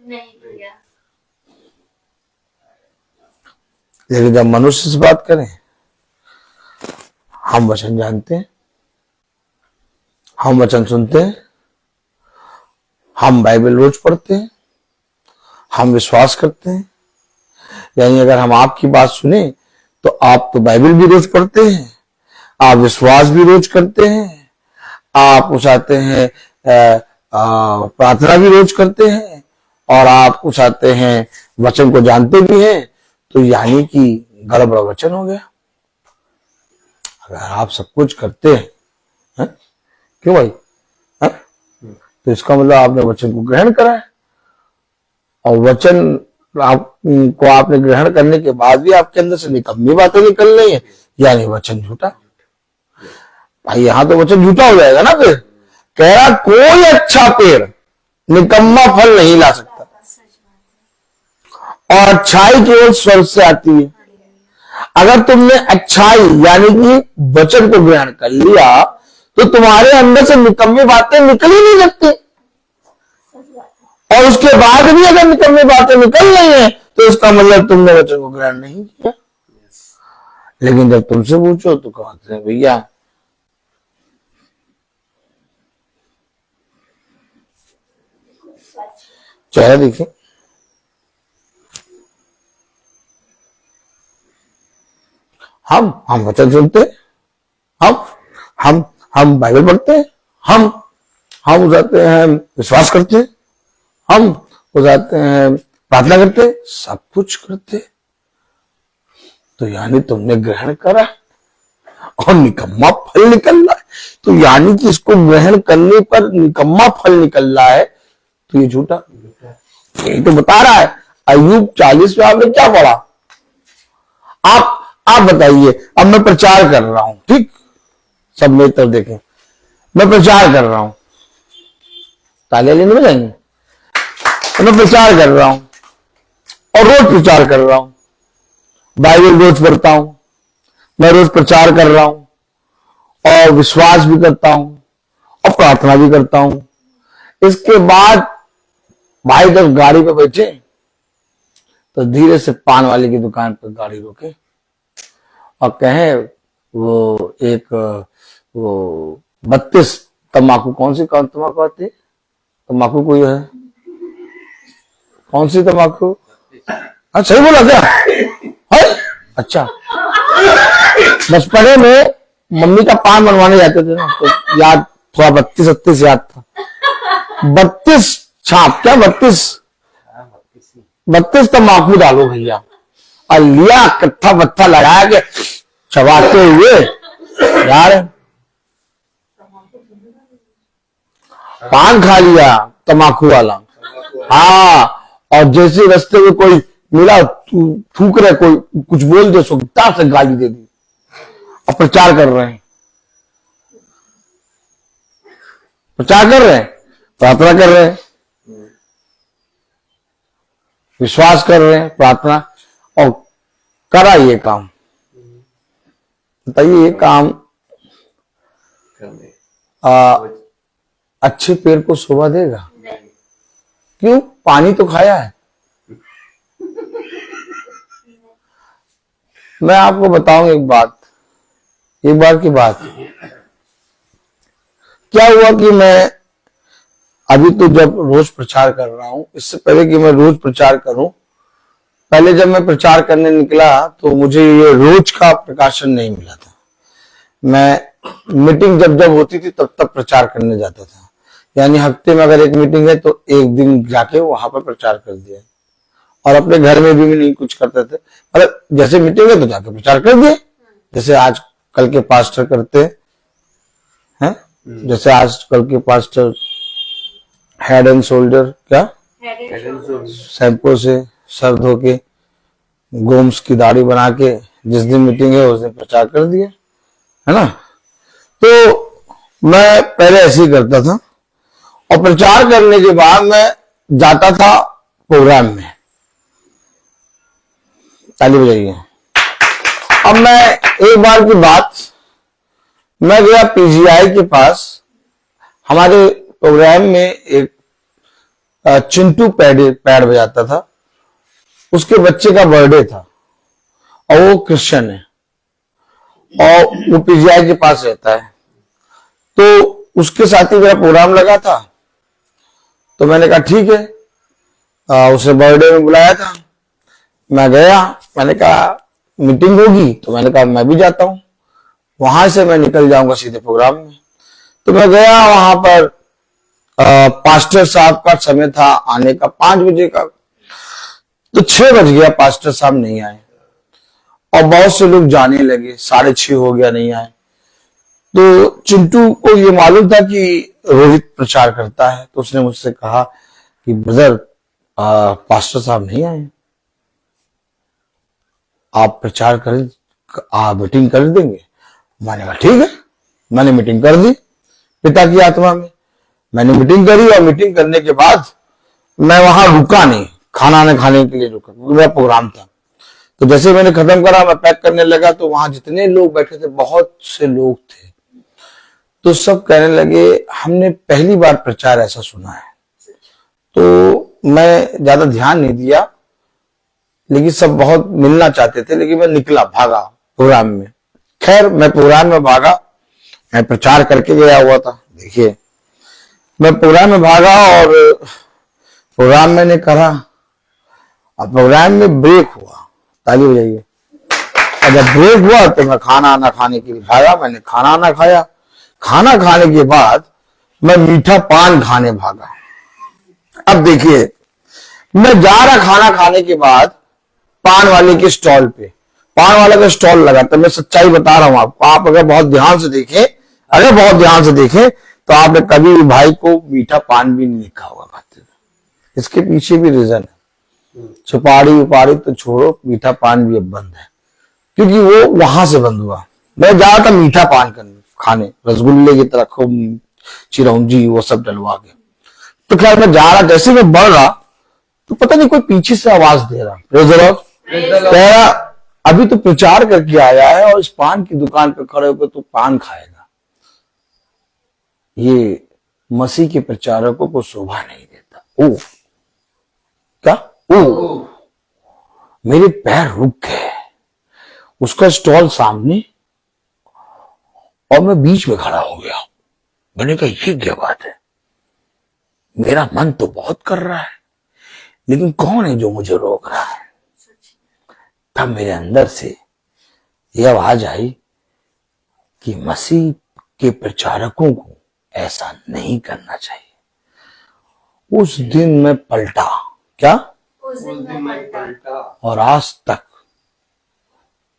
नहीं किया। लेकिन जब मनुष्य से बात करें, हम वचन जानते हैं, हम वचन सुनते हैं, हम बाइबल रोज पढ़ते हैं, हम विश्वास करते हैं। यानी अगर हम आपकी बात सुने तो आप तो बाइबल भी रोज पढ़ते हैं, आप विश्वास भी रोज करते हैं, आप उठाते हैं प्रार्थना भी रोज करते हैं, और आप उठाते हैं वचन को जानते भी हैं, तो यानी कि गड़बड़ वचन हो गया। अगर आप सब कुछ करते हैं, क्यों भाई? तो इसका मतलब आपने वचन को ग्रहण करा है, और वचन को आपने ग्रहण करने के बाद भी आपके अंदर से निकम्मी बातें निकल रही है, यानी वचन झूठा। भाई यहां तो वचन झूठा हो जाएगा ना। फिर कह रहा कोई अच्छा पेड़ निकम्मा फल नहीं ला सकता, और अच्छाई केवल स्वर्ग से आती है। अगर तुमने अच्छाई यानी कि वचन को ग्रहण कर लिया तो तुम्हारे अंदर से निकम्मी बातें निकल ही नहीं सकती, और उसके बाद भी अगर निकम्मी बातें निकल रही हैं तो इसका मतलब तुमने वचन को ग्रहण नहीं किया। लेकिन जब तुमसे पूछो तो कहते हैं भैया चेहरा देखिए, हम वचन सुनते हैं, हम बाइबल पढ़ते हैं, हम जाते हैं विश्वास करते हैं, हम हो जाते हैं, प्रार्थना करते, सब कुछ करते, तो यानी तुमने ग्रहण करा और निकम्मा फल निकल रहा है। तो यानी कि इसको ग्रहण करने पर निकम्मा फल निकल रहा है, तो ये झूठा। यही तो बता रहा है। अय्यूब 40 में आपने क्या पढ़ा? आप बताइए। अब मैं प्रचार कर रहा हूं, ठीक, सब मेरी तरफ देखें, मैं प्रचार कर रहा हूं, तालियां लेने में जाएंगे। तो मैं प्रचार कर रहा हूं और रोज प्रचार कर रहा हूं, बाइबल रोज पढ़ता हूं, मैं रोज प्रचार कर रहा हूं और विश्वास भी करता हूं और प्रार्थना भी करता हूं। इसके बाद भाई जब गाड़ी पे बैठे तो धीरे से पान वाले की दुकान पर गाड़ी रोके और कहे वो 32 तंबाकू, कौन तंबाकू आती है? तंबाकू कोई है, कौन सी तंबाकू? हाँ सही बोला क्या है? अच्छा, बचपने में मम्मी का पान बनवाने जाते थे ना, तो याद थोड़ा 32-38 याद था। 32 छाप क्या, 32 तंबाकू डालो भैया, और लिया कट्ठा बत्था लगाया के चबाते हुए यार, पान खा लिया तंबाकू वाला। हाँ, और जैसे रास्ते में कोई मिला, थूक रहे, कोई कुछ बोल दे, सुगता से गाली दे दी, और प्रचार कर रहे हैं, प्रचार कर रहे हैं, प्रार्थना कर रहे हैं, विश्वास कर रहे हैं, प्रार्थना, और करा ये काम। बताइए ये काम अच्छे पेड़ को शोभा देगा? क्यों? पानी तो खाया है। मैं आपको बताऊं एक बात की बात। क्या हुआ कि मैं अभी तो जब रोज प्रचार कर रहा हूं, इससे पहले कि मैं रोज प्रचार करूं, पहले जब मैं प्रचार करने निकला तो मुझे ये रोज का प्रकाशन नहीं मिला था। मैं मीटिंग जब होती थी तब तक प्रचार करने जाता था, यानी हफ्ते में अगर एक मीटिंग है तो एक दिन जाके वहां पर प्रचार कर दिया, और अपने घर में भी नहीं कुछ करते थे, मतलब जैसे मीटिंग है तो जाके प्रचार कर दिए, जैसे आज कल के पास्टर करते हैं, जैसे आज कल के पास्टर हेड एंड शोल्डर, क्या शैम्पू से सर धो के गोम्स की दाढ़ी बना के जिस दिन मीटिंग है उस दिन प्रचार कर दिया, है ना। तो मैं पहले ऐसे ही करता था, और प्रचार करने के बाद मैं जाता था प्रोग्राम में। ताली बजाइए। अब मैं एक बार की बात, मैं गया पीजीआई के पास, हमारे प्रोग्राम में एक चिंटू पैड बजाता था, उसके बच्चे का बर्थडे था और वो क्रिश्चियन है और वो पीजीआई के पास रहता है, तो उसके साथ ही मेरा प्रोग्राम लगा था। तो मैंने कहा ठीक है, उसे बर्थडे में बुलाया था, मैं गया, मैंने कहा मीटिंग होगी, तो मैंने कहा मैं भी जाता हूं, वहां से मैं निकल जाऊंगा सीधे प्रोग्राम में। तो मैं गया वहां पर, पास्टर साहब का समय था आने का 5 बजे का, तो 6 बज गया, पास्टर साहब नहीं आए और बहुत से लोग जाने लगे, 6:30 हो गया, नहीं आए। तो चिंटू को ये मालूम था कि रोहित प्रचार करता है, तो उसने मुझसे कहा कि ब्रदर पास्टर साहब नहीं आए, आप प्रचार कर, आप मीटिंग कर देंगे? मैंने कहा ठीक है। मैंने मीटिंग कर दी पिता की आत्मा में, मैंने मीटिंग करी, और मीटिंग करने के बाद मैं वहां रुका नहीं, खाना न खाने के लिए रुका, मेरा प्रोग्राम था। तो जैसे मैंने खत्म करा, मैं पैक करने लगा, तो वहां जितने लोग बैठे थे, बहुत से लोग थे, तो सब कहने लगे हमने पहली बार प्रचार ऐसा सुना है। तो मैं ज्यादा ध्यान नहीं दिया, लेकिन सब बहुत मिलना चाहते थे, लेकिन मैं निकला, भागा प्रोग्राम में। खैर मैं प्रोग्राम में भागा, मैं प्रचार करके गया हुआ था। देखिए मैं प्रोग्राम में भागा और प्रोग्राम मैंने करा, अब प्रोग्राम में ब्रेक हुआ, ताली बजाइए। और जब ब्रेक हुआ तो मैं खाना आना खाने के लिए भागा, मैंने खाना आना खाया। खाना खाने के बाद मैं मीठा पान खाने भागा, अब देखिए, मैं जा रहा खाना खाने के बाद पान वाले के स्टॉल पे, पान वाले का स्टॉल लगा था। मैं सच्चाई बता रहा हूं आपको, आप अगर बहुत ध्यान से देखें, तो आपने कभी भी भाई को मीठा पान भी नहीं लिखा होगा खाते हुए। इसके पीछे भी रीजन है। सुपारी उपारी तो छोड़ो, मीठा पान भी अब बंद है, क्योंकि वो वहां से बंद हुआ। मैं जा रहा था मीठा पान खाने, रसगुल्ले की तरह खूब चिरौंजी वो सब डलवा के। तो खैर मैं जा रहा, जैसे मैं बढ़ रहा तो पता नहीं कोई पीछे से आवाज दे रहा, कह रहा अभी तो प्रचार करके आया है और इस पान की दुकान पे खड़े होकर तो पान खाएगा। ये मसीह के प्रचारकों को शोभा नहीं देता। ओ क्या, ओ मेरे पैर रुक गए। उसका स्टॉल सामने और मैं बीच में खड़ा हो गया। मैंने कहा ये क्या बात है, मेरा मन तो बहुत कर रहा है, लेकिन कौन है जो मुझे रोक रहा है। तब मेरे अंदर से यह आवाज आई कि मसीह के प्रचारकों को ऐसा नहीं करना चाहिए। उस दिन मैं पलटा, क्या, उस दिन मैं पलटा। और आज तक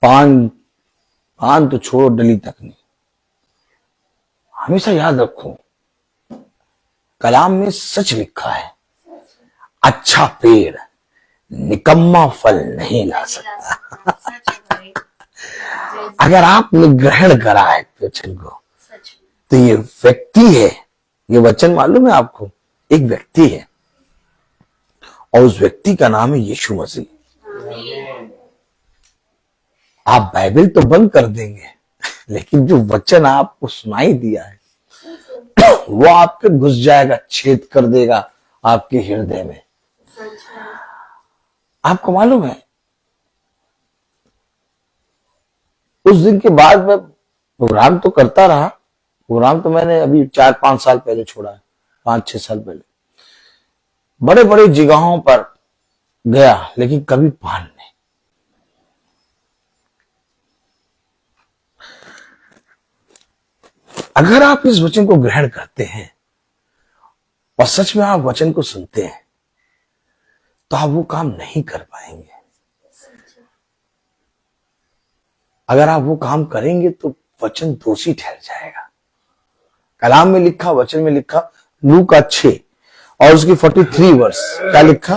पान तो छोड़ो, डली तक नहीं। हमेशा याद रखो, कलाम में सच लिखा है, अच्छा पेड़ निकम्मा फल नहीं ला सकता। अगर आपने ग्रहण करा है वचन को, तो ये व्यक्ति है, ये वचन मालूम है आपको, एक व्यक्ति है और उस व्यक्ति का नाम है यीशु मसीह। आप बाइबल तो बंद कर देंगे, लेकिन जो वचन आपको सुनाई दिया है वो आपके घुस जाएगा, छेद कर देगा आपके हृदय में। आपको मालूम है, उस दिन के बाद मैं प्रोग्राम तो करता रहा। प्रोग्राम तो मैंने अभी 4-5 साल पहले छोड़ा है, 5-6 साल पहले बड़े बड़े जगहों पर गया, लेकिन कभी पान नहीं। अगर आप इस वचन को ग्रहण करते हैं और सच में आप वचन को सुनते हैं, तो आप वो काम नहीं कर पाएंगे। अगर आप वो काम करेंगे तो वचन दोषी ठहर जाएगा। कलाम में लिखा, वचन में लिखा, लूका 6 और उसकी 43 वर्ष, क्या लिखा,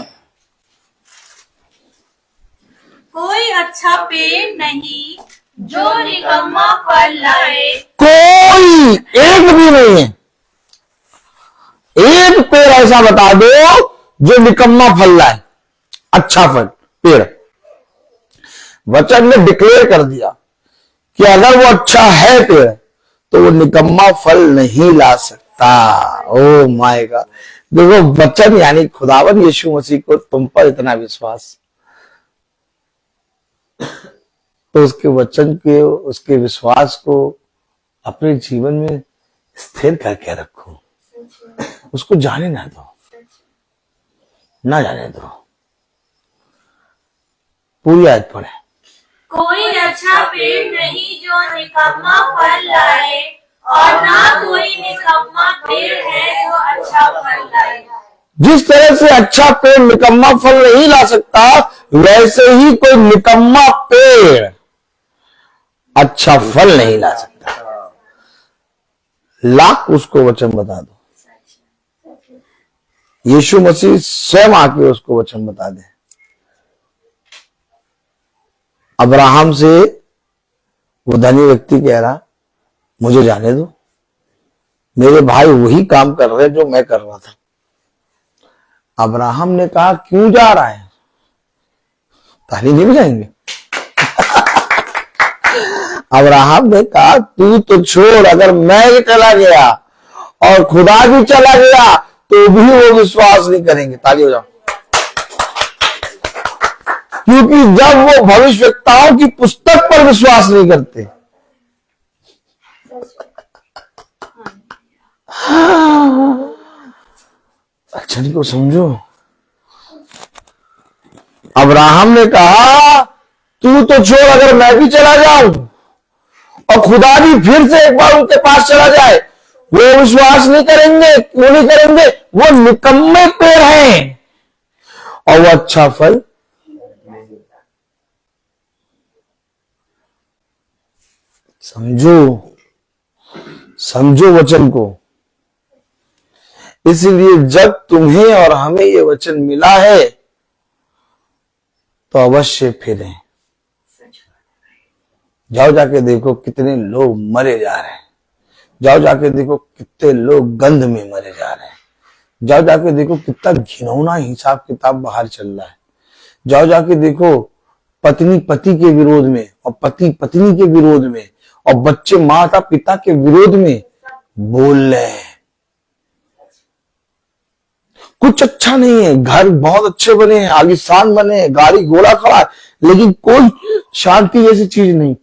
कोई अच्छा पेड़ नहीं जो निकम्मा फल लाए। कोई एक भी नहीं है। एक पेड़ ऐसा बता दो जो निकम्मा फल लाए, अच्छा फल पेड़। वचन ने डिक्लेयर कर दिया कि अगर वो अच्छा है पेड़, तो वो निकम्मा फल नहीं ला सकता। ओ माय गॉड, देखो वचन यानी खुदावन यीशु मसीह को तुम पर इतना विश्वास, तो उसके वचन के, उसके विश्वास को अपने जीवन में स्थिर करके रखो। उसको जाने ना दो, ना जाने दो। पूरी आयत पढ़े। कोई अच्छा पेड़ नहीं जो निकम्मा फल लाए, और ना कोई निकम्मा पेड़ है जो अच्छा फल लाए। जिस तरह से अच्छा पेड़ निकम्मा फल नहीं ला सकता, वैसे ही कोई निकम्मा पेड़ अच्छा फल नहीं ला सकता। लाख उसको वचन बता दो, यीशु मसीह स्वयं आके उसको वचन बता दे। अब्राहम से वो धनी व्यक्ति कह रहा, मुझे जाने दो, मेरे भाई वही काम कर रहे जो मैं कर रहा था। अब्राहम ने कहा, क्यों जा रहा है, ताली नहीं बजाएंगे। अब्राहम ने कहा, तू तो छोड़, अगर मैं ही चला गया और खुदा भी चला गया तो भी वो विश्वास नहीं करेंगे। ताली हो जाओ। क्योंकि जब वो भविष्यवक्ताओं की पुस्तक पर विश्वास नहीं करते, अच्छा को समझो। अब्राहम ने कहा, तू तो छोड़, अगर मैं भी चला जाऊं और खुदा भी फिर से एक बार उनके पास चला जाए वो विश्वास नहीं करेंगे। क्यों नहीं करेंगे? वो निकम्मे पेड़ हैं और वो अच्छा फल समझो वचन को। इसलिए जब तुम्हें और हमें ये वचन मिला है तो अवश्य फिरें। जाओ जाके देखो कितने लोग मरे जा रहे हैं। जाओ जाके देखो कितने लोग गंध में मरे जा रहे हैं। जाओ जाके देखो कितना घिनौना हिसाब किताब बाहर चल रहा है। जाओ जाके देखो पत्नी पति के विरोध में और पति पत्नी के विरोध में और बच्चे माता पिता के विरोध में बोल रहे हैं। कुछ अच्छा नहीं है। घर बहुत अच्छे बने हैं, आलीशान बने हैं, गाड़ी घोड़ा खड़ा है, लेकिन कोई शांति जैसी चीज नहीं।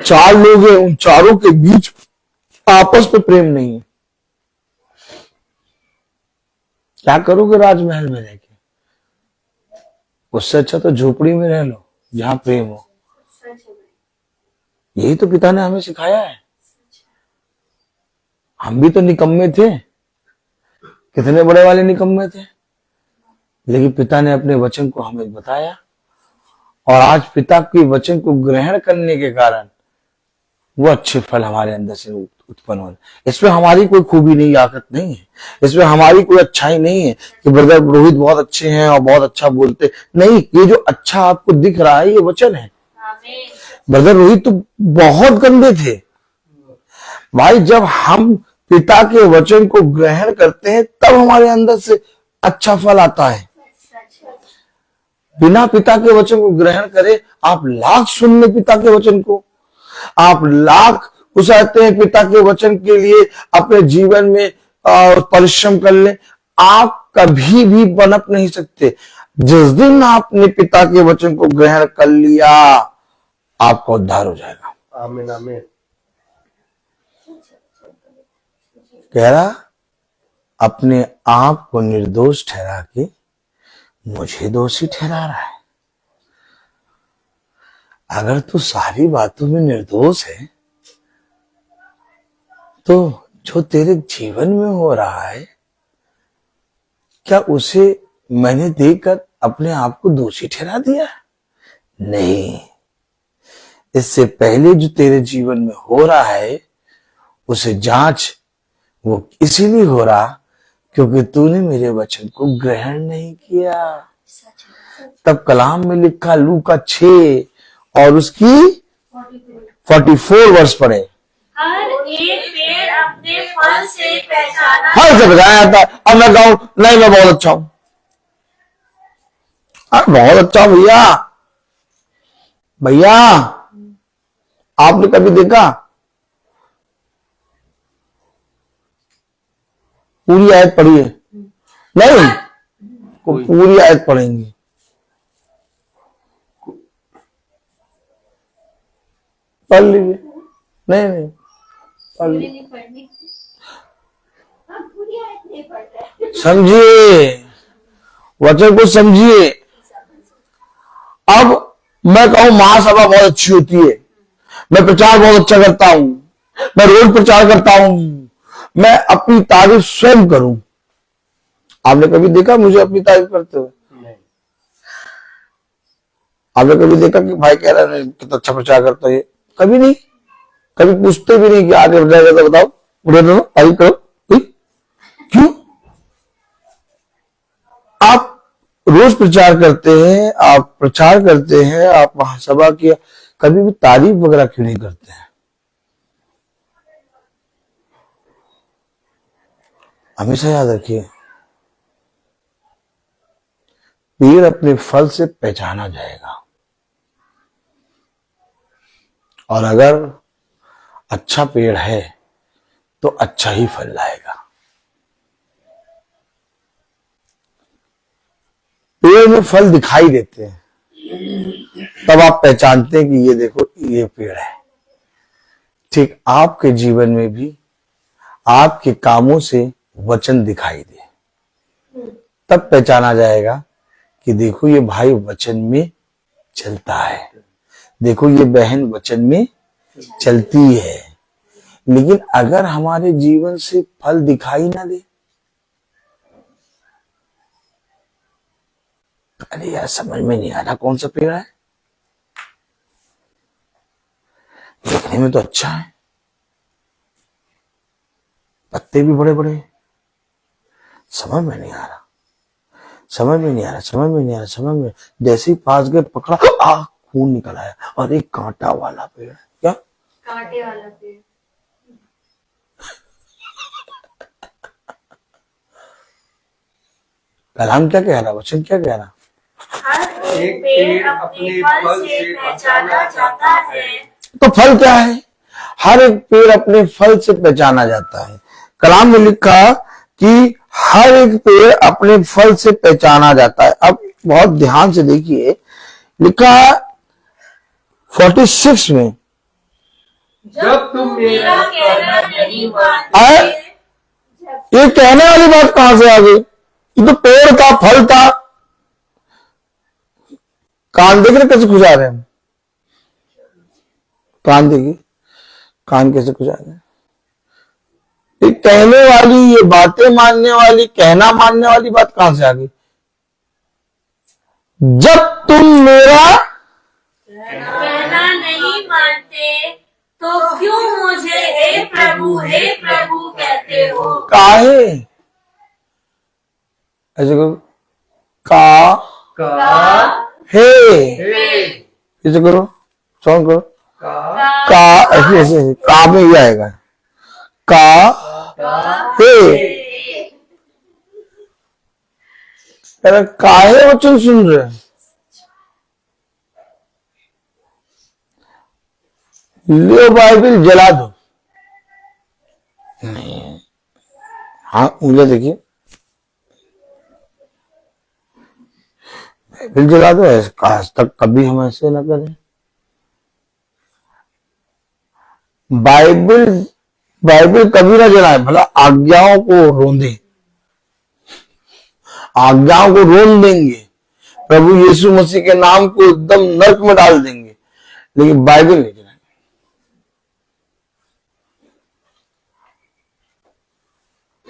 4 लोग हैं, उन चारों के बीच आपस में प्रेम नहीं है। क्या करोगे राजमहल में रह के? उससे अच्छा तो झोपड़ी में रह लो जहां प्रेम हो। यही तो पिता ने हमें सिखाया है। हम भी तो निकम्मे थे, कितने बड़े वाले निकम्मे थे, लेकिन पिता ने अपने वचन को हमें बताया और आज पिता के वचन को ग्रहण करने के कारण वो अच्छे फल हमारे अंदर से उत्पन्न हो। इसमें हमारी कोई खूबी नहीं, आकत नहीं है। इसमें हमारी कोई अच्छाई नहीं है कि ब्रदर रोहित बहुत अच्छे हैं और बहुत अच्छा बोलते नहीं। ये जो अच्छा आपको दिख रहा है ये वचन है। ब्रदर रोहित तो बहुत गंदे थे भाई। जब हम पिता के वचन को ग्रहण करते हैं तब हमारे अंदर से अच्छा फल आता है। बिना पिता के वचन को ग्रहण करे आप लाख सुन ले पिता के वचन को, आप लाख उसाते हैं पिता के वचन के लिए, अपने जीवन में परिश्रम कर ले, आप कभी भी पनप नहीं सकते। जिस दिन आपने पिता के वचन को ग्रहण कर लिया आपका उद्धार हो जाएगा। आमीन आमीन। कह रहा अपने आप को निर्दोष ठहरा के मुझे दोषी ठहरा रहा है। अगर तू सारी बातों में निर्दोष है तो जो तेरे जीवन में हो रहा है क्या उसे मैंने देखकर अपने आप को दोषी ठहरा दिया? नहीं। इससे पहले जो तेरे जीवन में हो रहा है उसे जांच। वो इसीलिए हो रहा क्योंकि तूने मेरे वचन को ग्रहण नहीं किया। तब कलाम में लिखा लूका 6 और उसकी 44 वर्ष पढ़े। हर एक पेड़ अपने फल से पहचाना फल से बताया था। अब मैं कहूं नहीं मैं बहुत अच्छा हूं, बहुत अच्छा हूं भैया। भैया आपने कभी देखा पूरी आयत पढ़ी है? नहीं, पूरी आयत पढ़ेंगे। पढ़ लीजिए। नहीं पढ़ लीजिए। समझिए, वचन को समझिए। अब मैं कहूं महासभा बहुत अच्छी होती है, मैं प्रचार बहुत अच्छा करता हूं, मैं रोज प्रचार करता हूं, मैं अपनी तारीफ स्वयं करूं। आपने कभी देखा मुझे अपनी तारीफ करते हुए? नहीं। आपने कभी देखा कि भाई कह रहा है कितना अच्छा प्रचार करता है? कभी नहीं। कभी पूछते भी नहीं कि आगे बताएगा तो बताओ, तारीफ करो। क्यों? आप रोज प्रचार करते हैं, आप प्रचार करते हैं, आप महासभा की कभी भी तारीफ वगैरह क्यों नहीं करते हैं? हमेशा याद रखिए पेड़ अपने फल से पहचाना जाएगा और अगर अच्छा पेड़ है तो अच्छा ही फल लाएगा। पेड़ में फल दिखाई देते हैं तब आप पहचानते हैं कि ये देखो ये पेड़ है। ठीक आपके जीवन में भी आपके कामों से वचन दिखाई दे तब पहचाना जाएगा कि देखो ये भाई वचन में चलता है, देखो ये बहन वचन में चलती है, लेकिन अगर हमारे जीवन से फल दिखाई ना दे, अरे यार समझ में नहीं आ रहा कौन सा पेड़ है, देखने में तो अच्छा है, पत्ते भी बड़े बड़े, समझ में नहीं आ रहा, समझ में नहीं आ रहा, समझ में नहीं आ रहा, समझ में, जैसे ही पास गए पकड़ा, खून निकल आया, और एक कांटा वाला पेड़ है। क्या कांटे वाला पेड़? कलाम क्या कह रहा, वचन क्या कह रहा? हर एक पेड़ अपने फल से पहचाना जाता है। तो फल क्या है? हर एक पेड़ अपने फल से पहचाना जाता है। कलाम में लिखा कि हर एक पेड़ अपने फल से पहचाना जाता है। अब बहुत ध्यान से देखिए, लिखा 46 में, जब तुम मेरा कहना नहीं आए, ये कहने वाली बात कहां से आ गई? ये तो पेड़ था, फल था। कान देख रहे कैसे खुजा रहे हैं, कान देखिए, कान कैसे खुजा रहे हैं। ये कहने वाली, ये बातें मानने वाली, कहना मानने वाली बात कहां से आ गई? जब तुम मेरा कहना नहीं मानते तो क्यों मुझे हे प्रभु कहते हो? काहे ऐसे करो, का हे हे ऐसे करो, साउंड करो, का ऐसे ऐसे ऐसे, का में ये आएगा, हे। अरे काहे वचन सुन रहे हैं? लियो बाइबल जला दो। नहीं, हाँ उंगलियां देखिए, बाइबल जला दो। आज तक कभी हम ऐसे ना करें। बाइबल कभी ना जलाए, भला आज्ञाओं को रोंदे, आज्ञाओं को रोन देंगे, प्रभु यीशु मसीह के नाम को एकदम नर्क में डाल देंगे, लेकिन बाइबल नहीं जलाएंगे।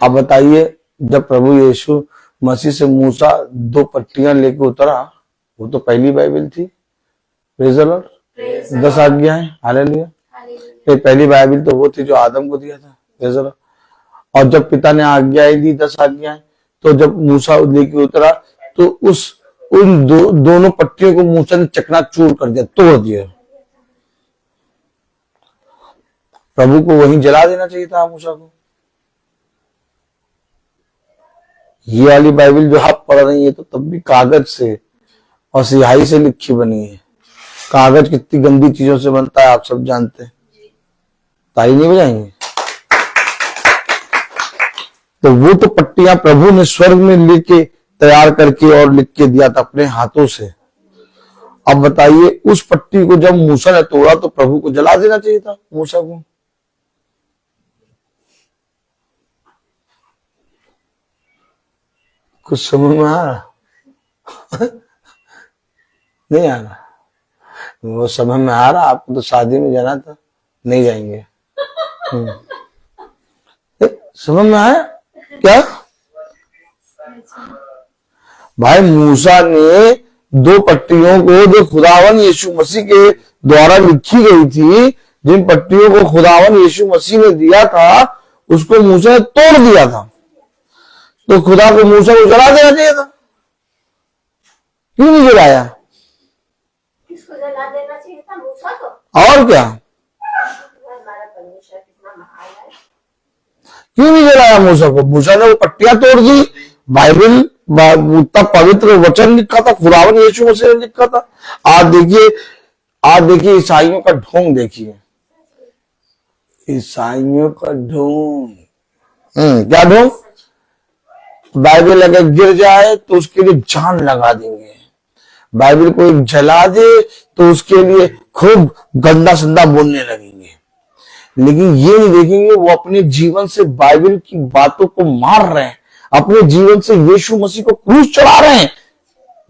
अब बताइए, जब प्रभु यीशु मसीह से मूसा 2 पट्टियां लेके उतरा, वो तो पहली बाइबल थी। Praise the Lord. 10 आज्ञाएं, हालेलुया। ये पहली बाइबल तो वो थी जो आदम को दिया था। Praise the Lord. और जब पिता ने आज्ञाएं दी, 10 आज्ञाएं, तो जब मूसा लेके उतरा तो उन दोनों पट्टियों को मूसा ने चकनाचूर कर दिया, तोड़ दिया। प्रभु को वहीं जला देना चाहिए था मूसा को। ये वाली बाइबल जो आप पढ़ रही है तो तब भी कागज से और स्याही से लिखी बनी है। कागज कितनी गंदी चीजों से बनता है आप सब जानते हैं। ताली नहीं बजाएंगे? तो वो तो पट्टियां प्रभु ने स्वर्ग में लेके तैयार करके और लिख के दिया था अपने हाथों से। अब बताइए, उस पट्टी को जब मूसा ने तोड़ा तो प्रभु को जला देना चाहिए था मूसा को। कुछ समझ में आ रहा? नहीं आ रहा? वो समझ में आ रहा? आपको तो शादी में जाना था, नहीं जाएंगे। समझ में आया क्या? भाई मूसा ने 2 पट्टियों को जो खुदावन यीशु मसीह के द्वारा लिखी गई थी, जिन पट्टियों को खुदावन यीशु मसीह ने दिया था, उसको मूसा ने तोड़ दिया था। तो खुदा को मूसा को जला देना चाहिए था, क्यों नहीं जलाया? किसको जला देना चाहिए था? मूसा को। और क्या, हमारा परमेश्वर कितना महान है। क्यों नहीं जलाया मूसा को? मूसा ने वो पट्टियां तोड़ दी। बाइबल उतना पवित्र वचन लिखा था, खुदावन यीशु मसीह ने लिखा था। आज देखिए ईसाइयों का ढोंग देखिए, ईसाइयों का ढोंग। क्या ढोंग? बाइबल अगर गिर जाए तो उसके लिए जान लगा देंगे। बाइबल को एक जला दे तो उसके लिए खूब गंदा संदा बोलने लगेंगे। लेकिन ये नहीं देखेंगे वो अपने जीवन से बाइबल की बातों को मार रहे हैं, अपने जीवन से यीशु मसीह को क्रूस चढ़ा रहे हैं।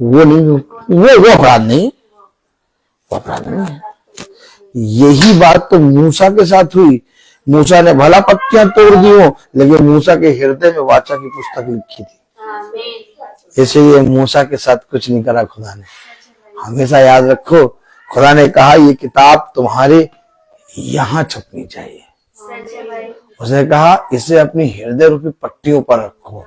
वो नहीं, वो अपराध नहीं, वो अपराध नहीं है। यही बात तो मूसा के साथ हुई। मूसा ने भला पक्कियां तोड़ दी हो, लेकिन मूसा के हृदय में वाचा की पुस्तक लिखी थी। इसलिए मूसा के साथ कुछ नहीं करा खुदा ने। हमेशा याद रखो, खुदा ने कहा ये किताब तुम्हारे यहाँ छपनी चाहिए। उसने कहा इसे अपनी हृदय रूपी पट्टियों पर रखो,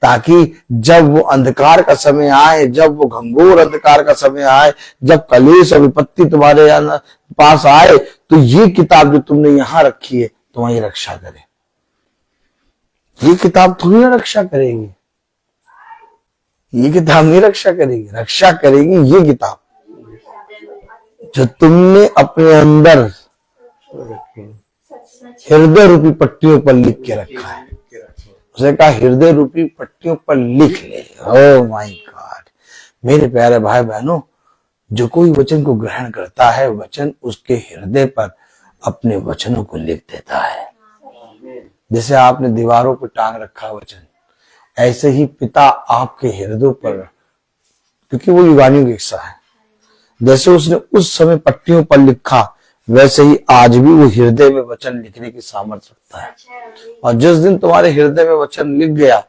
ताकि जब वो अंधकार का समय आए, जब वो घंघोर अंधकार का समय आए, जब कलेश और विपत्ति तुम्हारे पास आए, तो ये किताब जो तुमने यहाँ रखी है तुम्हारी रक्षा करे। ये किताब थोड़ी ना रक्षा करेगी, ये किताब नहीं रक्षा करेगी, रक्षा करेगी ये किताब जो तुमने अपने अंदर हृदय रूपी पट्टियों पर लिख के रखा है। उसने कहा हृदय रूपी पट्टियों पर लिख ले। ओह माय गॉड, मेरे प्यारे भाई बहनों, जो कोई वचन को ग्रहण करता है, वचन उसके हृदय पर अपने वचनों को लिख देता है। जैसे आपने दीवारों पर टांग रखा वचन, ऐसे ही पिता आपके हृदय पर, क्योंकि वो युगानियों की इच्छा है, जैसे उसने उस समय पट्टियों पर लिखा, वैसे ही आज भी वो हृदय में वचन लिखने की सामर्थ्य रखता है। और जिस दिन तुम्हारे हृदय में वचन लिख गया,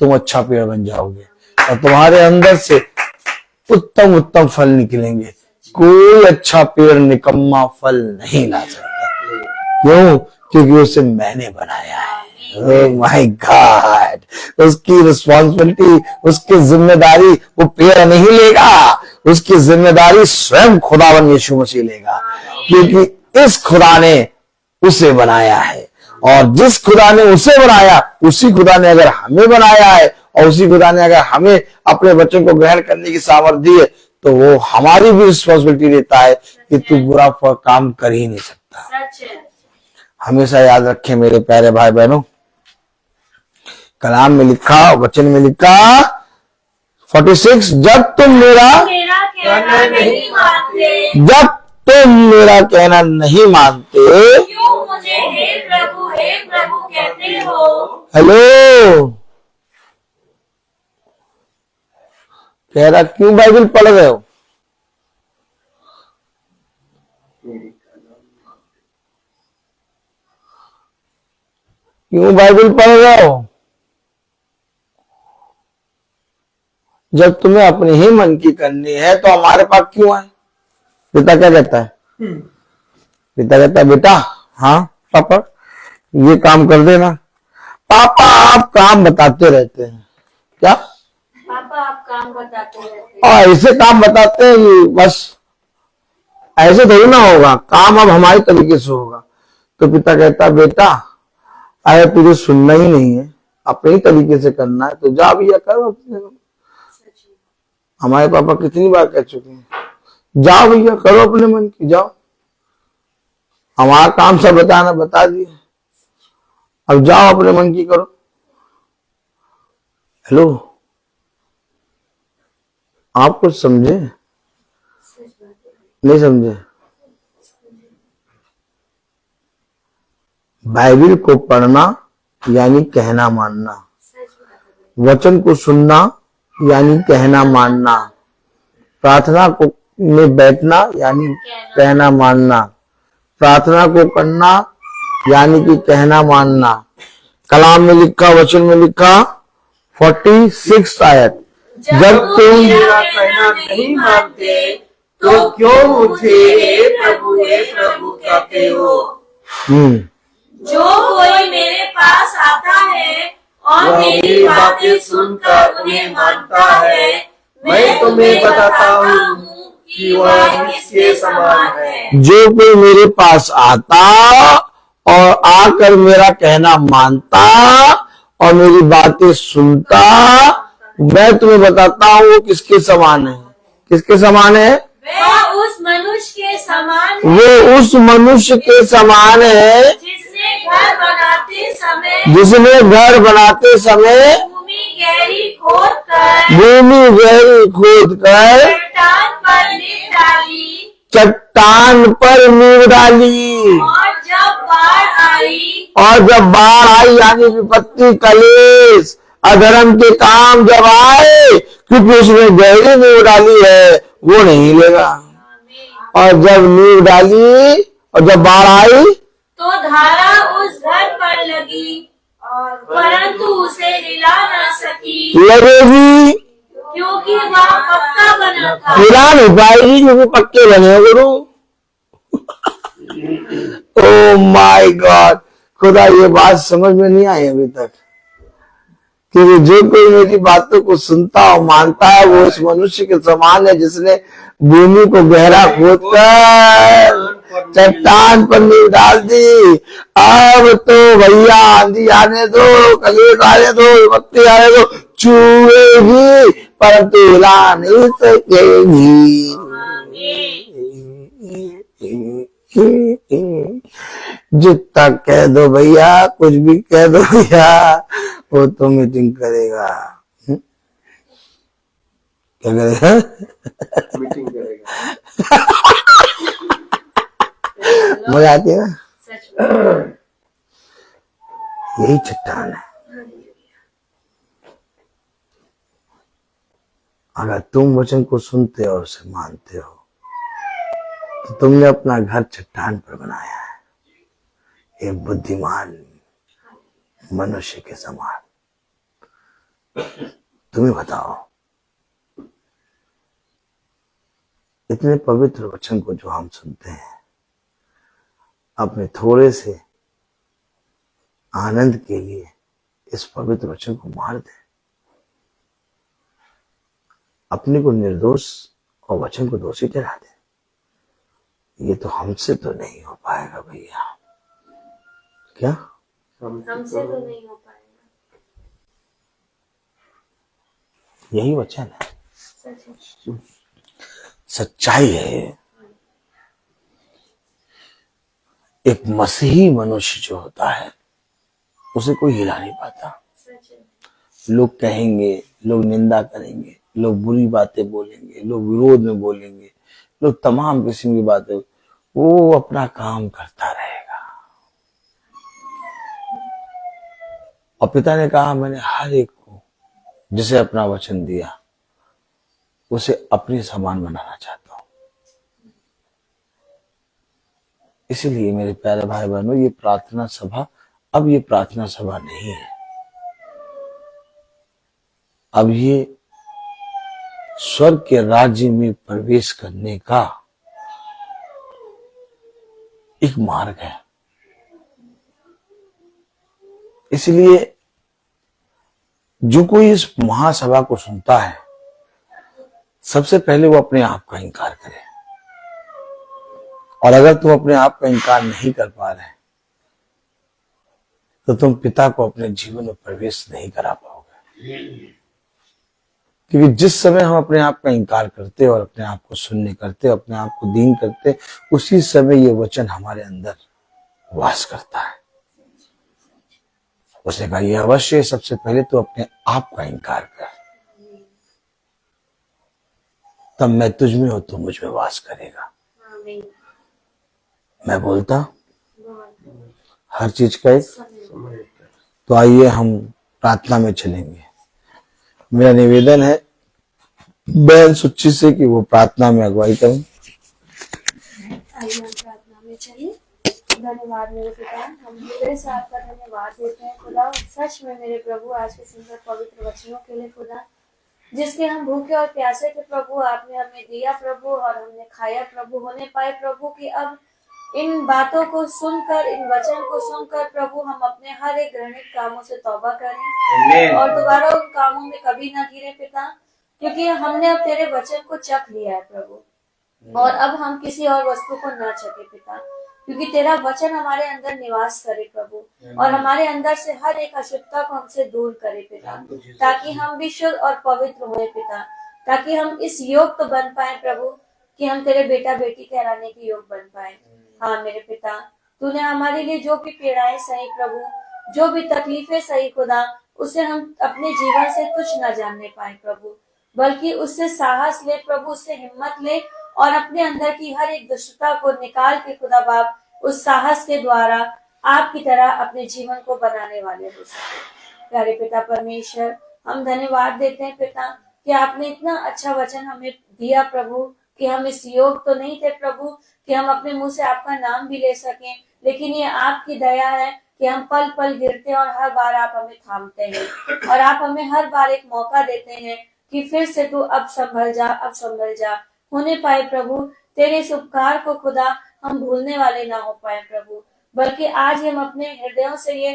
तुम अच्छा पेड़ बन जाओगे और तुम्हारे अंदर से उत्तम उत्तम फल निकलेंगे। कोई अच्छा पेड़ निकम्मा फल नहीं ला सकता। क्यों? क्योंकि उसे मैंने बनाया है। ओह माय गॉड, उसकी रिस्पॉन्सिबिलिटी, उसकी जिम्मेदारी वो पेड़ नहीं लेगा, उसकी जिम्मेदारी स्वयं खुदावन यीशु मसीह लेगा, क्योंकि इस खुदा ने उसे बनाया है। और जिस खुदा ने उसे बनाया, उसी खुदा ने अगर हमें बनाया है, और उसी खुदा ने अगर हमें अपने बच्चों को ग्रहण करने की सामर्थ्य दी है, तो वो हमारी भी रिस्पॉन्सिबिलिटी लेता है कि तू बुरा काम कर ही नहीं सकता। हमेशा याद रखें मेरे प्यारे भाई बहनों, कलाम में लिखा, वचन में लिखा 46, जब तुम मेरा कहना नहीं मानते, जब तुम मेरा कहना नहीं मानते, क्यों मुझे हे प्रभु कहते हो? हेलो, कह रहा क्यों बाइबल पढ़ रहे हो? क्यों बाइबल पढ़ रहे हो? जब तुम्हें अपने ही मन की करनी है तो हमारे पास क्यों आए? पिता क्या कहता है? पिता कहता है बेटा, हाँ पापा ये काम कर देना। पापा आप काम बताते रहते हैं। क्या पापा आप काम बताते रहते हैं? और ऐसे काम बताते हैं कि बस ऐसे थोड़ी ना होगा, काम अब हमारे तरीके से होगा। तो पिता कहता बेटा अरे तुझे सुनना ही नहीं है, अपने ही तरीके से करना है, तो जा भैया करो अपने। हमारे पापा कितनी बार कह चुके हैं, जाओ भैया करो अपने मन की, जाओ, हमारा काम सब बताना बता दिए, अब जाओ अपने मन की करो। हेलो, आप कुछ समझे? नहीं समझे? बाइबल को पढ़ना यानी कहना मानना, वचन को सुनना यानी कहना मानना, प्रार्थना को में बैठना यानी कहना मानना, प्रार्थना को करना यानी कि कहना मानना। कलाम में लिखा, वचन में लिखा 46 आयत, जब तुम मेरा कहना नहीं मानते तो क्यों मुझे हे प्रभु कहते हो? जो कोई मेरे पास आता है और मेरी बातें सुनकर उन्हें मानता है, मैं तुम्हें बताता हूँ कि वह किसके समान है। जो कोई मेरे पास आता और आकर मेरा कहना मानता और मेरी बातें सुनता, मैं तुम्हें बताता हूँ वो किसके समान है। किसके समान है? वह उस मनुष्य के समान है, वो उस मनुष्य के समान है जिसने घर बनाते समय भूमि गहरी खोद कर चट्टान पर नींव डाली, और जब बाढ़ आई यानी विपत्ति, कलेश, अधर्म के काम जब आए, क्योंकि उसने गहरी नींव डाली है, वो नहीं लेगा। और जब नींव डाली और जब बाढ़ आई तो धारा उस घर पर लगी, परंतु उसे हिला न सकी, लगेगी, क्योंकि वह पक्का बना था। हिला नहीं पाएगी क्योंकि पक्के बने हो गुरु। ओ माय गॉड, खुदा ये बात समझ में नहीं आई अभी तक, क्योंकि जो कोई मेरी बातों को सुनता और मानता है वो उस मनुष्य के समान है जिसने भूमि को गहरा खोदकर चट्टान पर नींव डाल दी। अब तो भैया आंधी आने दो, कलेश आने दो, विपत्ति आने दो, चूहेगी परंतु हिला नहीं सकेगी। जितना कह दो भैया, कुछ भी कह दो भैया, वो तो मीटिंग करेगा। क्या करेगा? मीटिंग करेगा। मजा आती है ना? यही चट्टान है। अगर तुम वचन को सुनते हो और उसे मानते हो तो तुमने अपना घर चट्टान पर बनाया है, एक बुद्धिमान मनुष्य के समान। तुम्हें बताओ, इतने पवित्र वचन को जो हम सुनते हैं, अपने थोड़े से आनंद के लिए इस पवित्र वचन को मार दे, अपने को निर्दोष और वचन को दोषी ठहरा दे, ये तो हमसे तो नहीं हो पाएगा भैया। क्या हमसे तो नहीं हो पाएगा। यही वचन है, सच है। सच्चाई है। एक मसीही मनुष्य जो होता है उसे कोई हिला नहीं पाता। सच है। लोग कहेंगे, लोग निंदा करेंगे, लोग बुरी बातें बोलेंगे, लोग विरोध में बोलेंगे, लोग तमाम किस्म की बातें, वो अपना काम करता रहेगा। और पिता ने कहा, मैंने हर एक को जिसे अपना वचन दिया उसे अपने समान बनाना चाहता हूं। इसीलिए मेरे प्यारे भाई बहनों, ये प्रार्थना सभा अब ये प्रार्थना सभा नहीं है, अब ये स्वर्ग के राज्य में प्रवेश करने का एक मार्ग है। इसलिए जो कोई इस महासभा को सुनता है, सबसे पहले वो अपने आप का इनकार करे। और अगर तुम अपने आप का इनकार नहीं कर पा रहे तो तुम पिता को अपने जीवन में प्रवेश नहीं करा पाओगे। क्योंकि जिस समय हम अपने आप का इनकार करते और अपने आप को शून्य करते, अपने आप को दीन करते, उसी समय ये वचन हमारे अंदर वास करता है। उसने कहा, ये अवश्य सबसे पहले तो अपने आप का इनकार कर, तब मैं तुझ में हो तो मुझ में वास करेगा। मैं बोलता हर चीज का एक तो आइए हम प्रार्थना में चलेंगे। मेरा निवेदन है बहन सुच्ची से कि वो प्रार्थना में अगुवाई करें। आइए हम प्रार्थना में चलिए। धन्यवाद मेरे पिता, हम हृदय से आपका धन्यवाद देते हैं खुदा, सच में मेरे प्रभु आज के सुंदर पवित्र वचनों के लिए खुदा, जिसके हम भूखे और प्यासे थे प्रभु, आपने हमें दिया प्रभु और हमने खाया प्रभु, होने पाए प्रभु कि अब इन बातों को सुनकर, इन वचन को सुनकर प्रभु हम अपने हर एक घृणित कामों से तौबा करें और दोबारा उन कामों में कभी ना गिरे पिता, क्योंकि हमने अब तेरे वचन को चख लिया है प्रभु, और अब हम किसी और वस्तु को ना चखे पिता, क्योंकि तेरा वचन हमारे अंदर निवास करे प्रभु, और हमारे अंदर से हर एक अशुद्धता को हमसे दूर करे पिता, ताकि हम भी शुद्ध और पवित्र हुए पिता, ताकि हम इस योग तो बन पाए प्रभु कि हम तेरे बेटा बेटी कहलाने के योग बन पाए। हाँ मेरे पिता, तूने हमारे लिए जो भी पीड़ाएं सही प्रभु, जो भी तकलीफें सही खुदा, उसे हम अपने जीवन से तुच्छ न जानने पाए प्रभु, बल्कि उससे साहस ले प्रभु, उससे हिम्मत ले और अपने अंदर की हर एक दुष्टता को निकाल के खुदा बाप उस साहस के द्वारा आपकी तरह अपने जीवन को बनाने वाले हो सके। प्यारे पिता परमेश्वर, हम धन्यवाद देते हैं पिता कि आपने इतना अच्छा वचन हमें दिया प्रभु, कि हम इस योग तो नहीं थे प्रभु कि हम अपने मुंह से आपका नाम भी ले सकें, लेकिन ये आपकी दया है कि हम पल पल गिरते हैं और हर बार आप हमें थामते हैं और आप हमें हर बार एक मौका देते हैं कि फिर से तू अब संभल जा होने पाए प्रभु। तेरे इस उपकार को खुदा हम भूलने वाले ना हो पाए प्रभु, बल्कि आज हम अपने हृदयों से ये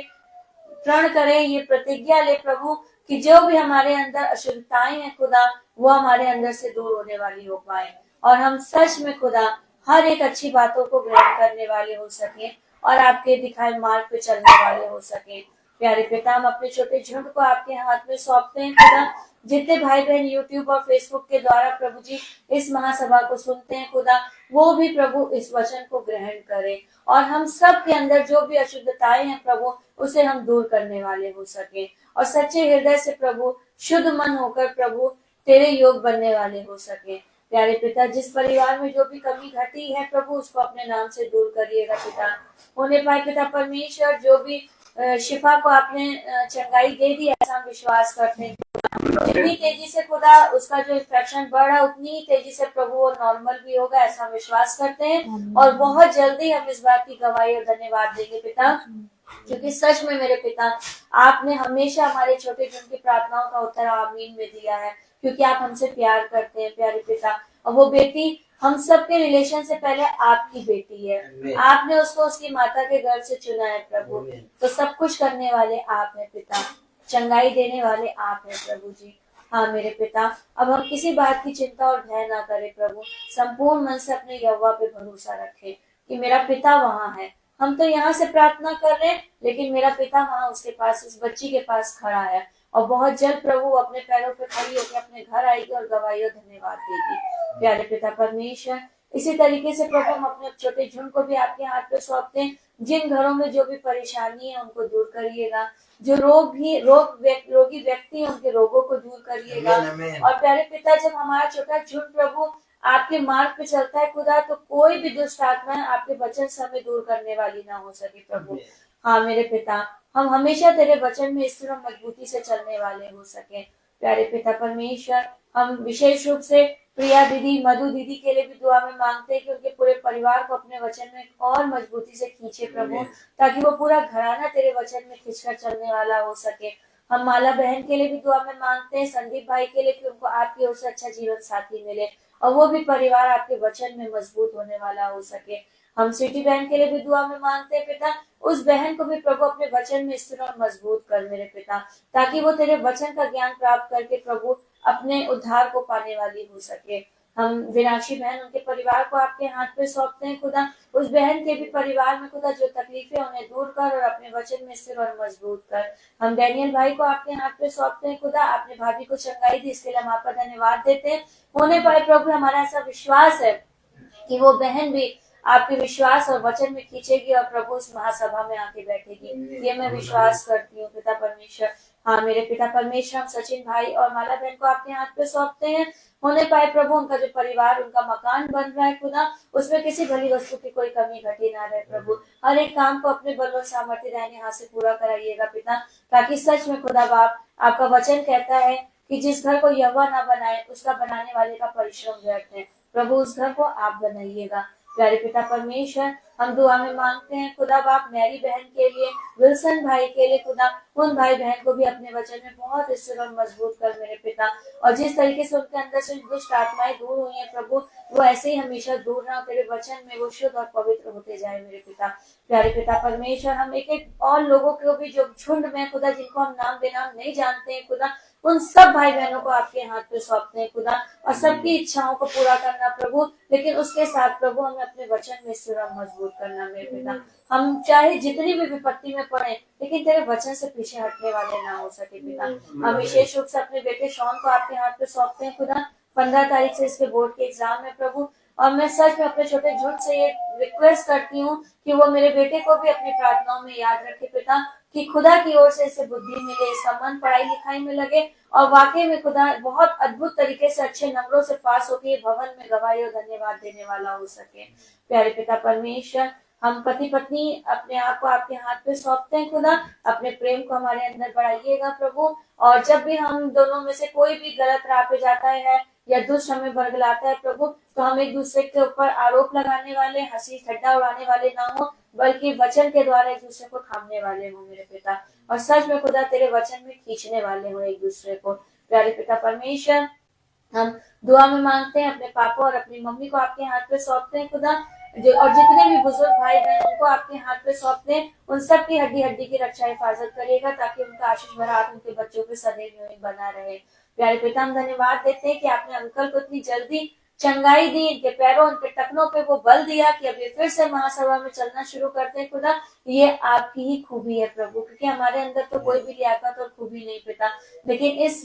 प्रण करें, ये प्रतिज्ञा ले प्रभु कि जो भी हमारे अंदर अशुद्धताएं हैं खुदा, वो हमारे अंदर से दूर होने वाली हो पाए और हम सच में खुदा हर एक अच्छी बातों को ग्रहण करने वाले हो सके और आपके दिखाए मार्ग पे चलने वाले हो सके। प्यारे पिता, हम अपने छोटे झुंड को आपके हाथ में सौंपते हैं खुदा। जितने भाई बहन यूट्यूब और फेसबुक के द्वारा प्रभु जी इस महासभा को सुनते हैं खुदा, वो भी प्रभु इस वचन को ग्रहण करें और हम सब के अंदर जो भी अशुद्धताएं हैं प्रभु, उसे हम दूर करने वाले हो सके और सच्चे हृदय से प्रभु शुद्ध मन होकर प्रभु तेरे योग बनने वाले हो सके। प्यारे पिता, जिस परिवार में जो भी कमी घटी है प्रभु, उसको अपने नाम से दूर करिएगा पिता। होने पाए पिता परमेश्वर, जो भी शिफा को आपने चंगाई दे दी, ऐसा हम विश्वास करते हैं। जितनी तेजी से खुदा उसका जो इन्फेक्शन बढ़ रहा है, उतनी ही तेजी से प्रभु वो नॉर्मल भी होगा, ऐसा हम विश्वास करते हैं और बहुत जल्दी हम इस बात की गवाही और धन्यवाद देंगे पिता, क्योंकि सच में मेरे पिता आपने हमेशा हमारे छोटे झुंड की प्रार्थनाओं का उत्तर आमीन में दिया है, क्योंकि आप हमसे प्यार करते हैं प्यारे पिता। और वो बेटी हम सबके रिलेशन से पहले आपकी बेटी है, आपने उसको उसकी माता के घर से चुना है प्रभु, तो सब कुछ करने वाले आप हैं पिता, चंगाई देने वाले आप हैं प्रभु जी। हाँ मेरे पिता, अब हम किसी बात की चिंता और भय ना करें प्रभु, संपूर्ण मन से अपने यहोवा पे भरोसा रखें कि मेरा पिता वहाँ है। हम तो यहाँ से प्रार्थना कर रहे हैं, लेकिन मेरा पिता वहाँ उसके पास, उस बच्ची के पास खड़ा है और बहुत जल्द प्रभु अपने पैरों पे खड़ी होकर अपने घर आएगी और गवाही और धन्यवाद देगी। प्यारे पिता परमेश्वर, इसी तरीके से प्रभु हम अपने छोटे झुंड को भी आपके हाथ पे सौंपते हैं। जिन घरों में जो भी परेशानी है उनको दूर करिएगा, जो रोगी व्यक्ति है उनके रोगों को दूर करिएगा। और प्यारे पिता, जब हमारा छोटा झुंड प्रभु आपके मार्ग पे चलता है खुदा, तो कोई भी दुष्ट आत्मा आपके वचन से हमें दूर करने वाली ना हो सके प्रभु। हाँ मेरे पिता, हम हमेशा तेरे वचन में स्थिर और मजबूती से चलने वाले हो सके। प्यारे पिता परमेश्वर, हम विशेष रूप से प्रिया दीदी, मधु दीदी के लिए भी दुआ में मांगते हैं कि उनके पूरे परिवार को अपने वचन में और मजबूती से खींचे प्रभु, ताकि वो पूरा घराना तेरे वचन में खींचकर चलने वाला हो सके। हम माला बहन के लिए भी दुआ में मांगते हैं, संदीप भाई के लिए, कि उनको आपकी ओर से अच्छा जीवन साथी मिले और वो भी परिवार आपके वचन में मजबूत होने वाला हो सके। हम सिटी बहन के लिए भी दुआ में मांगते हैं पिता, उस बहन को भी प्रभु अपने वचन में स्थिर और मजबूत कर मेरे पिता, ताकि वो तेरे वचन का ज्ञान प्राप्त करके प्रभु अपने उद्धार को पाने वाली हो सके। हम विनाशी बहन, उनके परिवार को आपके हाथ पे सौंपते हैं खुदा, उस बहन के भी परिवार में खुदा जो तकलीफें उन्हें दूर कर और अपने वचन में स्थिर और मजबूत कर। हम डैनियल भाई को आपके हाथ पे सौंपते हैं खुदा, आपने भाभी को चंगाई दी, इसके लिए हम आपका धन्यवाद देते हैं। होने पाए प्रभु, हमारा ऐसा विश्वास है कि वो बहन भी आपके विश्वास और वचन में खींचेगी और प्रभु उस महासभा में आके बैठेगी, ये मैं विश्वास करती हूँ पिता परमेश्वर। हाँ मेरे पिता परमेश्वर, हम सचिन भाई और माला बहन को आपके हाथ पे सौंपते हैं। होने पाए प्रभु, उनका जो परिवार, उनका मकान बन रहा है खुदा, उसमें किसी भली वस्तु की कोई कमी घटी ना रहे प्रभु। हर एक काम को अपने बल और सामर्थ्य रहने हाथ से पूरा कराइएगा पिता, ताकि सच में खुदा बाप, आपका वचन कहता है कि जिस घर को यहोवा ना बनाए, उसका बनाने वाले का परिश्रम व्यर्थ है। प्रभु उस घर को आप बनाइएगा। प्यारे पिता परमेश्वर, हम दुआ में मांगते हैं खुदा बाप, मैरी बहन के लिए, विल्सन भाई के लिए खुदा, उन भाई बहन को भी अपने वचन में बहुत स्थिर और मजबूत कर मेरे पिता, और जिस तरीके से उनके अंदर से दुष्ट आत्माएं दूर हुई है प्रभु, वो ऐसे ही हमेशा दूर ना, तेरे वचन में वो शुद्ध और पवित्र होते जाए मेरे पिता। प्यारे पिता परमेश्वर, हम एक एक और लोगों को भी जो झुंड में खुदा, जिनको हम नाम बेनाम नहीं जानते हैं खुदा, उन सब भाई बहनों को आपके हाथ पे सौंपते हैं खुदा, और सबकी इच्छाओं को पूरा करना प्रभु, लेकिन उसके साथ प्रभु हमें अपने वचन में स्थिर और मजबूत करना मेरे पिता। हम चाहे जितनी भी विपत्ति में पड़े, लेकिन तेरे वचन से पीछे हटने वाले ना हो सके पिता। हम विशेष रूप से अपने बेटे शॉन को आपके हाथ पे सौंपते हैं खुदा। 15 तारीख से इसके बोर्ड के एग्जाम है प्रभु, और मैं सच में अपने छोटे झुंड से ये रिक्वेस्ट करती हूँ कि वो मेरे बेटे को भी अपनी प्रार्थनाओं में याद रखे पिता, कि खुदा की ओर से इसे बुद्धि मिले, इसका मन पढ़ाई लिखाई में लगे, और वाकई में खुदा बहुत अद्भुत तरीके से अच्छे नंबरों से पास होकर भवन में गवाही और धन्यवाद देने वाला हो सके। प्यारे पिता परमेश्वर, हम पति पत्नी अपने आप को आपके हाथ पे सौंपते हैं खुदा। अपने प्रेम को हमारे अंदर बढ़ाइएगा प्रभु। और जब भी हम दोनों में से कोई भी गलत राह पे जाता है या दुष्ट हमें बरगलाता है प्रभु, तो हम एक दूसरे के ऊपर आरोप लगाने वाले, हंसी ठट्ठा उड़ाने वाले ना हो, बल्कि वचन के द्वारा एक दूसरे को थामने वाले हो मेरे पिता। और सच में खुदा तेरे वचन में खींचने वाले हो एक दूसरे को। प्यारे पिता परमेश्वर, हम दुआ में मांगते हैं, अपने पापा और अपनी मम्मी को आपके हाथ पे सौंपते हैं खुदा। और जितने भी बुजुर्ग भाई बहन उनको आपके हाथ पे सौंपते हैं, उन सब की हड्डी हड्डी की रक्षा हिफाजत करिएगा, ताकि उनका आशीष भरा हाथ उनके बच्चों पे सदैव यूं बना रहे। प्यारे पिता, हम धन्यवाद देते हैं कि आपने अंकल को इतनी जल्दी चंगाई दी, इनके पैरों, इनके टखनों पे वो बल दिया कि अब ये फिर से महासभा में चलना शुरू करते हैं खुदा। ये आपकी ही खूबी है प्रभु, क्योंकि हमारे अंदर तो कोई भी लियाकत और खूबी नहीं पिता, लेकिन इस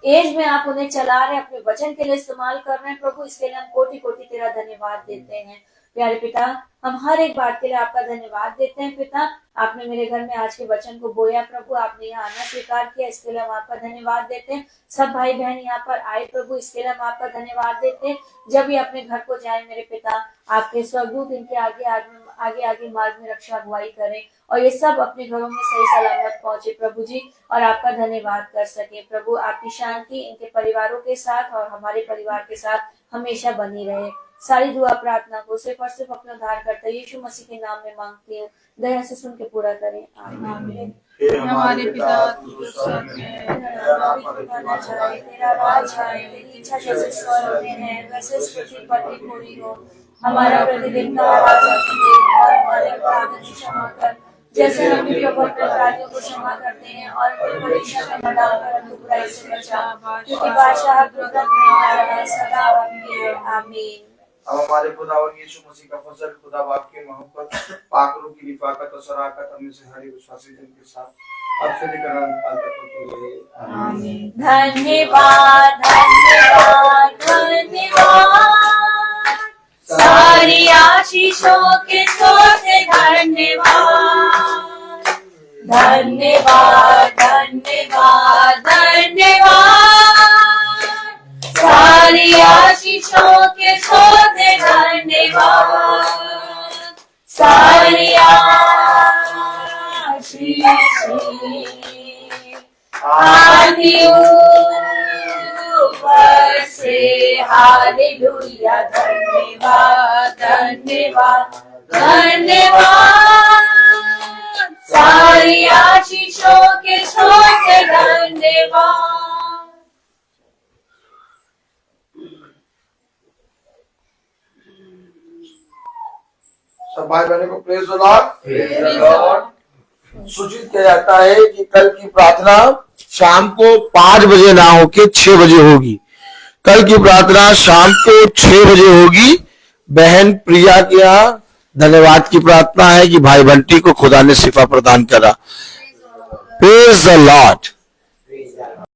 एज में आप उन्हें चला रहे हैं, अपने वचन के लिए इस्तेमाल कर रहे हैं प्रभु। इसके लिए हम कोटि कोटि तेरा धन्यवाद देते हैं। प्यारे पिता, हम हर एक बात के लिए आपका धन्यवाद देते हैं पिता। आपने मेरे घर में आज के वचन को बोया प्रभु, आपने यहाँ आना स्वीकार किया, इसके लिए हम आपका धन्यवाद देते हैं। सब भाई बहन यहाँ पर आए प्रभु, इसके लिए हम आपका धन्यवाद देते हैं। जब ये अपने घर को जाए मेरे पिता, आपके स्वर्गदूत इनके आगे आगे मार्ग में रक्षा अगुवाई करें, और ये सब अपने घरों में सही सलामत पहुंचे प्रभु जी, और आपका धन्यवाद कर सके प्रभु। आपकी शांति इनके परिवारों के साथ और हमारे परिवार के साथ हमेशा बनी रहे। सारी दुआ प्रार्थना को सिर्फ और सिर्फ अपना उद्धार करता यीशु मसीह के नाम में मांगती हूँ, दया से सुन के पूरा करें, आमीन। हमारे पिता तेरा राज आए, तेरी इच्छा जैसे स्वर्ग में है वैसे पृथ्वी पर भी पूरी हो। हमारा प्रतिदिन का आहार दे, और हमारे अपराध क्षमा कर, जैसे हम भी अपने अपराधियों को क्षमा करते हैं, और परीक्षा में न डालकर हमको बुराई से बचा, क्योंकि बादशाह सदा आपकी है, आमीन। अब हमारे खुदावन यीशु मसीह का फजल, खुदा बाप की मोहब्बत, पाक रूह की रिफाकत और शराकत हमें से हर विश्वासी जन के साथ अब से लेकर अनंत काल तक होती रहे, आमीन। धन्यवाद धन्यवाद धन्यवाद, सारी आशीषों के सोते धन्यवाद। धन्यवाद धन्यवाद धन्यवाद, सारी आशीषों के सोते धन्यवाद। सारी आशीष आती ऊपर से, हालेलुया। धन्यवाद धन्यवाद धन्यवाद, सारी आशीषों के सोते धन्यवाद। सब भाई बहनों को प्रेज द लॉर्ड। सूचित किया जाता है कि कल की प्रार्थना शाम को 5 बजे ना होके 6 बजे होगी। कल की प्रार्थना शाम को 6 बजे होगी। बहन प्रिया के यहाँ धन्यवाद की प्रार्थना है कि भाई बंटी को खुदा ने शिफा प्रदान करा। Praise the Lord.